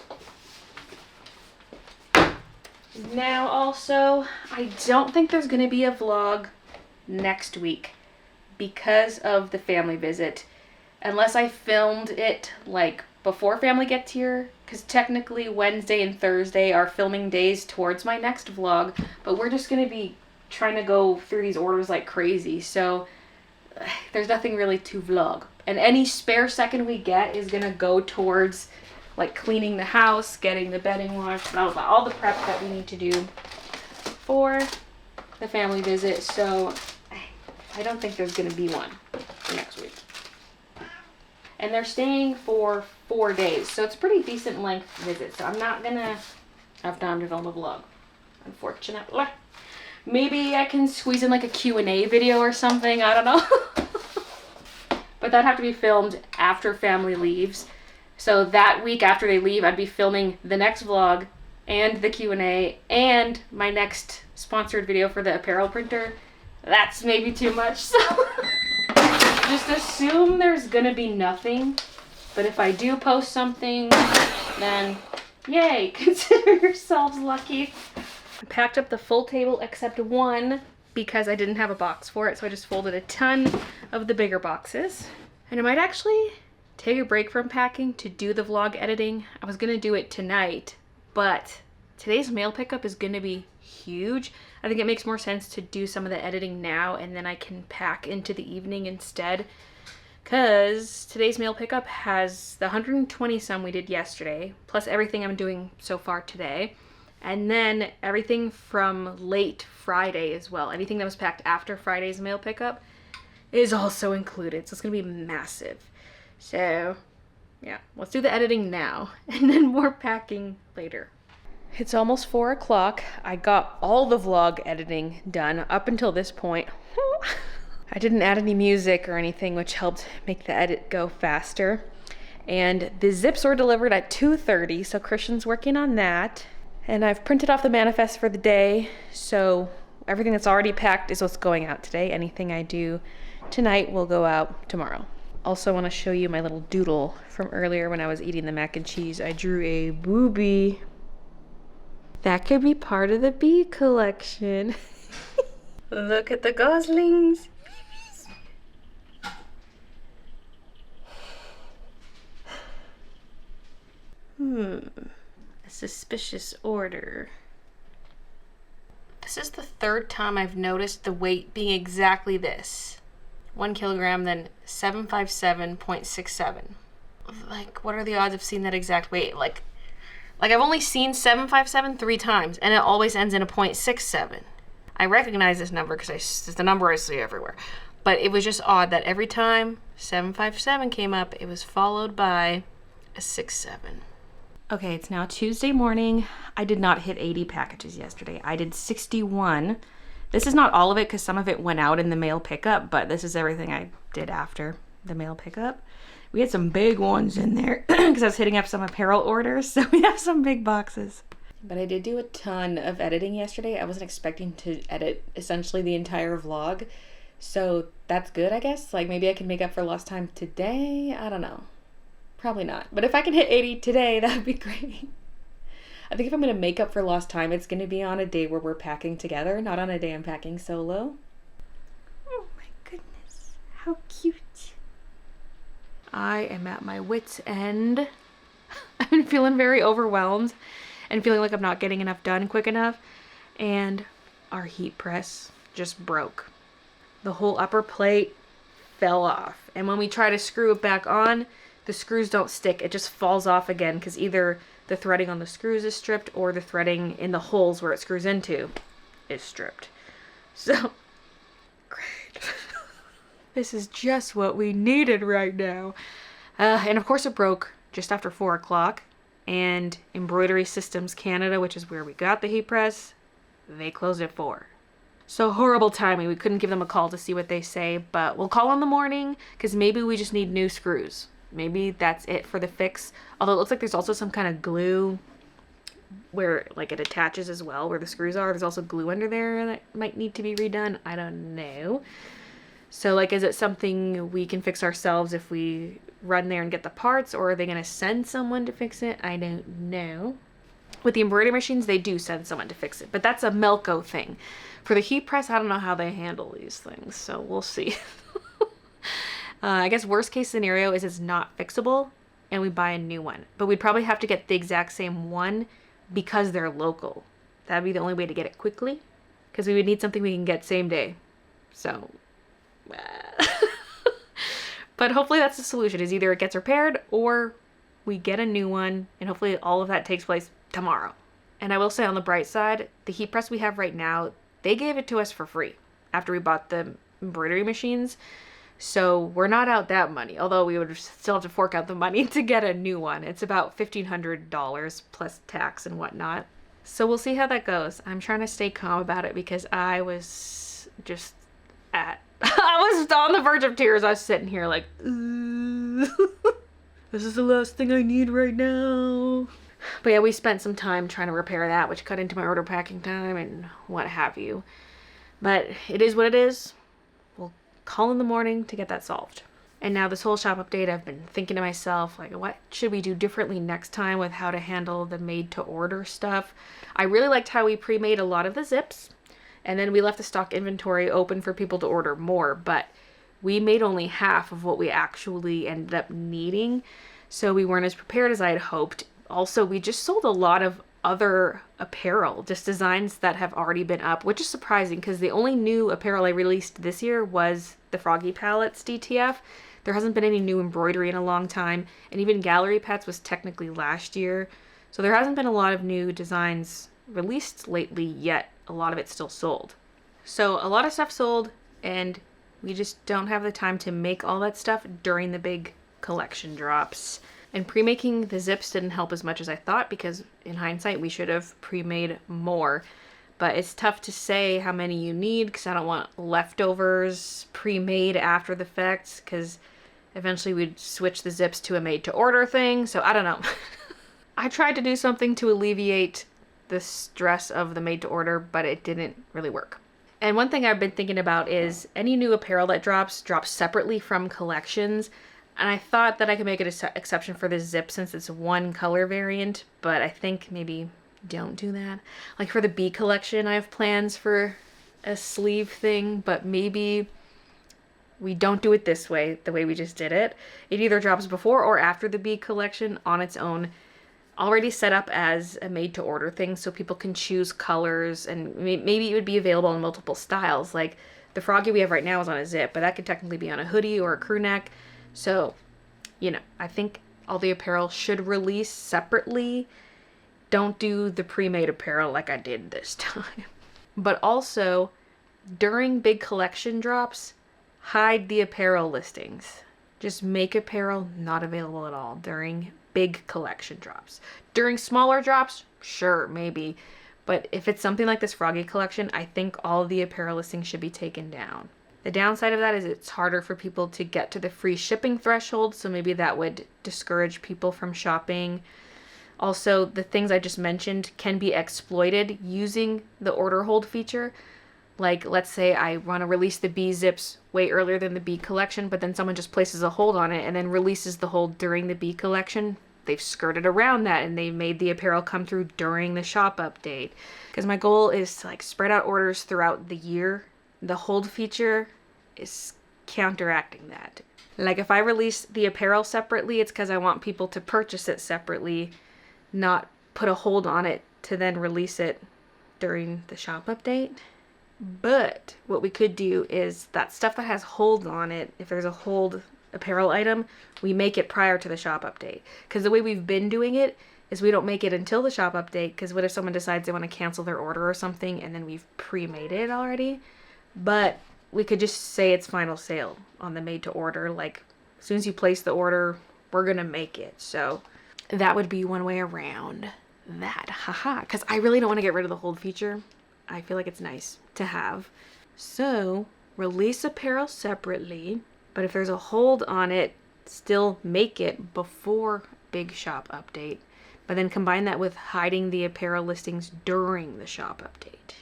A: Now also, I don't think there's going to be a vlog next week because of the family visit. Unless I filmed it like before family gets here, because technically Wednesday and Thursday are filming days towards my next vlog, but we're just going to be trying to go through these orders like crazy, so there's nothing really to vlog. And any spare second we get is going to go towards like cleaning the house, getting the bedding washed, blah, blah, blah, all the prep that we need to do for the family visit. So I don't think there's going to be one for next week. And they're staying for 4 days, so it's a pretty decent length visit. So I'm not going to have time to film a vlog, unfortunately. Maybe I can squeeze in like a Q&A video or something, I don't know. But that'd have to be filmed after family leaves. So that week after they leave, I'd be filming the next vlog and the Q&A and my next sponsored video for the apparel printer. That's maybe too much, so just assume there's gonna be nothing. But if I do post something, then yay, consider yourselves lucky. I packed up the full table except one because I didn't have a box for it, so I just folded a ton of the bigger boxes. And I might actually take a break from packing to do the vlog editing. I was gonna do it tonight, but today's mail pickup is gonna be huge. I think it makes more sense to do some of the editing now and then I can pack into the evening instead, because today's mail pickup has the 120 some we did yesterday, plus everything I'm doing so far today, and then everything from late Friday as well. Anything that was packed after Friday's mail pickup is also included, so it's gonna be massive. So yeah, let's do the editing now and then more packing later. It's almost 4 o'clock. I got all the vlog editing done up until this point. I didn't add any music or anything, which helped make the edit go faster. And the zips were delivered at 2:30, so Christian's working on that. And I've printed off the manifest for the day, so everything that's already packed is what's going out today. Anything I do tonight will go out tomorrow. Also want to show you my little doodle from earlier when I was eating the mac and cheese. I drew a booby. That could be part of the bee collection. Look at the goslings. A suspicious order. This is the third time I've noticed the weight being exactly this. 1 kilogram, then 757.67. Like, what are the odds of seeing that exact weight? Like I've only seen 757 3 times, and it always ends in a 0.67. I recognize this number because it's the number I see everywhere. But it was just odd that every time 757 came up, it was followed by a 67. Okay, it's now Tuesday morning. I did not hit 80 packages yesterday. I did 61. This is not all of it because some of it went out in the mail pickup, but this is everything I did after the mail pickup. We had some big ones in there because I was hitting up some apparel orders, so we have some big boxes. But I did do a ton of editing yesterday. I wasn't expecting to edit essentially the entire vlog, so that's good, I guess. Like, maybe I can make up for lost time today. I don't know. Probably not. But if I can hit 80 today, that would be great. I think if I'm going to make up for lost time, it's going to be on a day where we're packing together, not on a day I'm packing solo. Oh my goodness. How cute. I am at my wit's end. I've been feeling very overwhelmed and feeling like I'm not getting enough done quick enough. And our heat press just broke. The whole upper plate fell off. And when we try to screw it back on, the screws don't stick. It just falls off again because either the threading on the screws is stripped or the threading in the holes where it screws into is stripped. So, great. This is just what we needed right now. And of course it broke just after 4 o'clock. And Embroidery Systems Canada, which is where we got the heat press, they closed at 4. So horrible timing. We couldn't give them a call to see what they say, but we'll call in the morning because maybe we just need new screws. Maybe that's it for the fix. Although it looks like there's also some kind of glue where like it attaches as well, where the screws are. There's also glue under there that might need to be redone. I don't know. So like, is it something we can fix ourselves if we run there and get the parts, or are they going to send someone to fix it? I don't know. With the embroidery machines, they do send someone to fix it, but that's a Melco thing. For the heat press, I don't know how they handle these things, so we'll see. I guess worst case scenario is it's not fixable and we buy a new one. But we'd probably have to get the exact same one because they're local. That'd be the only way to get it quickly because we would need something we can get same day. So, but hopefully that's the solution, is either it gets repaired or we get a new one, and hopefully all of that takes place tomorrow. And I will say, on the bright side, the heat press we have right now, they gave it to us for free after we bought the embroidery machines. So we're not out that money, although we would still have to fork out the money to get a new one. It's about $1,500 plus tax and whatnot. So we'll see how that goes. I'm trying to stay calm about it because I was just I was on the verge of tears. I was sitting here like, this is the last thing I need right now. But yeah, we spent some time trying to repair that, which cut into my order packing time and what have you. But it is what it is. We'll call in the morning to get that solved. And now this whole shop update, I've been thinking to myself, like, what should we do differently next time with how to handle the made-to-order stuff? I really liked how we pre-made a lot of the zips, and then we left the stock inventory open for people to order more, but we made only half of what we actually ended up needing, so we weren't as prepared as I had hoped. Also, we just sold a lot of other apparel, just designs that have already been up, which is surprising because the only new apparel I released this year was the Froggy Palettes DTF. There hasn't been any new embroidery in a long time, and even Gallery Pets was technically last year. So there hasn't been a lot of new designs released lately yet. A lot of it's still sold. So a lot of stuff sold, and we just don't have the time to make all that stuff during the big collection drops. And pre-making the zips didn't help as much as I thought because in hindsight we should have pre-made more. But it's tough to say how many you need because I don't want leftovers pre-made after the fact because eventually we'd switch the zips to a made-to-order thing. So I don't know. I tried to do something to alleviate the stress of the made-to-order, but it didn't really work. And one thing I've been thinking about is any new apparel that drops separately from collections. And I thought that I could make an exception for the zip since it's one color variant, but I think maybe don't do that. Like for the B collection, I have plans for a sleeve thing, but maybe we don't do it this way, the way we just did it. It either drops before or after the B collection on its own, already set up as a made-to-order thing so people can choose colors, and maybe it would be available in multiple styles. Like The Froggy we have right now is on a zip, but that could technically be on a hoodie or a crew neck. So, you know, I think all the apparel should release separately. Don't do the pre-made apparel like I did this time. But also, during big collection drops, hide the apparel listings. Just make apparel not available at all during big collection drops. During smaller drops, sure, maybe. But if it's something like this Froggy collection, I think all of the apparel listings should be taken down. The downside of that is it's harder for people to get to the free shipping threshold, so maybe that would discourage people from shopping. Also, the things I just mentioned can be exploited using the order hold feature. Like, let's say I want to release the B zips way earlier than the B collection, but then someone just places a hold on it and then releases the hold during the B collection. They've skirted around that and they made the apparel come through during the shop update. Because my goal is to like spread out orders throughout the year. The hold feature is counteracting that. Like if I release the apparel separately, it's because I want people to purchase it separately, not put a hold on it to then release it during the shop update. But what we could do is that stuff that has hold on it, if there's a hold apparel item, we make it prior to the shop update. Because the way we've been doing it is we don't make it until the shop update, because what if someone decides they want to cancel their order or something and then we've pre-made it already? But we could just say it's final sale on the made to order. Like as soon as you place the order, we're going to make it. So that would be one way around that. Haha. Because I really don't want to get rid of the hold feature. I feel like it's nice to have. So release apparel separately, but if there's a hold on it, still make it before big shop update, but then combine that with hiding the apparel listings during the shop update.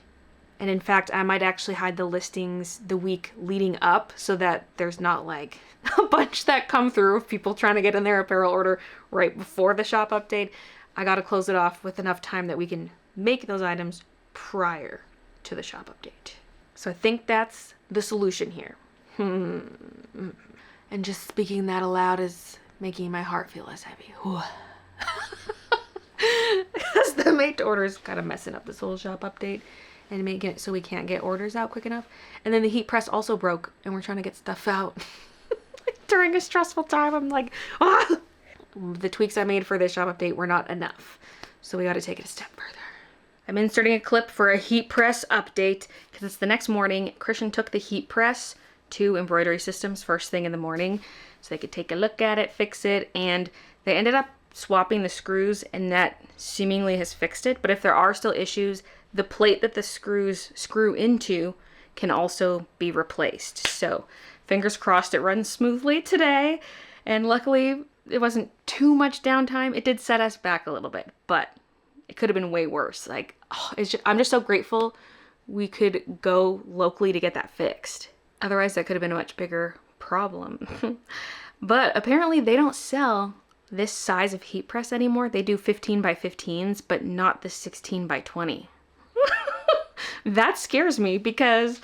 A: And in fact, I might actually hide the listings the week leading up so that there's not like a bunch that come through of people trying to get in their apparel order right before the shop update. I got to close it off with enough time that we can make those items prior to the shop update. So I think that's the solution here. And just speaking that aloud is making my heart feel less heavy. Because the made to order is kind of messing up this whole shop update and making it so we can't get orders out quick enough. And then the heat press also broke and we're trying to get stuff out during a stressful time. I'm like, ah! The tweaks I made for this shop update were not enough. So we got to take it a step further. I'm inserting a clip for a heat press update because it's the next morning. Christian took the heat press to Embroidery Systems first thing in the morning so they could take a look at it, fix it, and they ended up swapping the screws and that seemingly has fixed it. But if there are still issues, the plate that the screws screw into can also be replaced. So fingers crossed it runs smoothly today. And luckily it wasn't too much downtime. It did set us back a little bit, but it could have been way worse. Like, oh, I'm just so grateful we could go locally to get that fixed. Otherwise, that could have been a much bigger problem. But apparently they don't sell this size of heat press anymore. They do 15 by 15s, but not the 16 by 20. That scares me because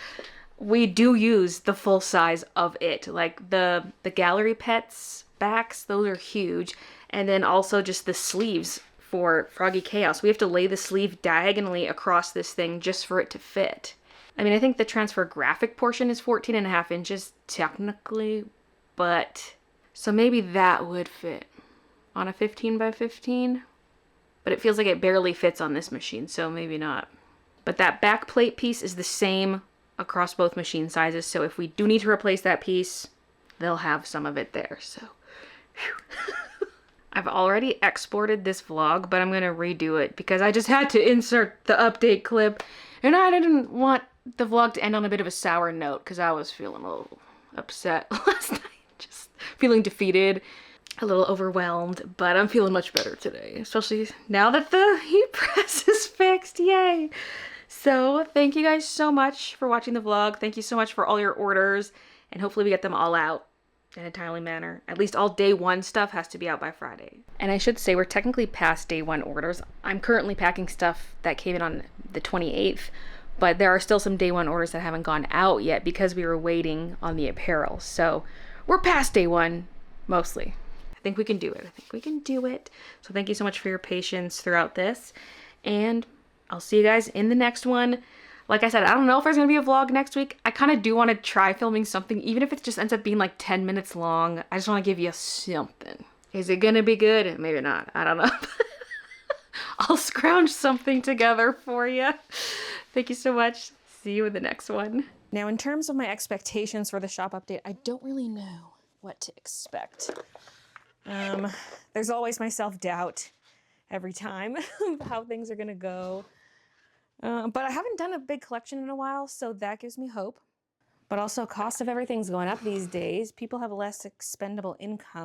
A: we do use the full size of it. Like the gallery pets backs, those are huge. And then also just the sleeves for Froggy Chaos. We have to lay the sleeve diagonally across this thing just for it to fit. I mean, I think the transfer graphic portion is 14.5 inches technically, but so maybe that would fit on a 15 by 15, but it feels like it barely fits on this machine, so maybe not. But that back plate piece is the same across both machine sizes, so if we do need to replace that piece, they'll have some of it there, so whew. I've already exported this vlog, but I'm going to redo it because I just had to insert the update clip. And I didn't want the vlog to end on a bit of a sour note because I was feeling a little upset last night. Just feeling defeated, a little overwhelmed, but I'm feeling much better today. Especially now that the heat press is fixed. Yay! So thank you guys so much for watching the vlog. Thank you so much for all your orders. And hopefully we get them all out in a timely manner. At least all day one stuff has to be out by Friday. And I should say we're technically past day one orders. I'm currently packing stuff that came in on the 28th, but there are still some day one orders that haven't gone out yet because we were waiting on the apparel. So we're past day one, mostly. I think we can do it. I think we can do it. So thank you so much for your patience throughout this. And I'll see you guys in the next one. Like I said, I don't know if there's gonna be a vlog next week. I kind of do want to try filming something, even if it just ends up being like 10 minutes long. I just want to give you something. Is it gonna be good? Maybe not. I don't know. I'll scrounge something together for you. Thank you so much. See you in the next one. Now, in terms of my expectations for the shop update, I don't really know what to expect. There's always my self-doubt every time of how things are gonna go. But I haven't done a big collection in a while, so that gives me hope. But also, cost of everything's going up these days. People have less expendable income.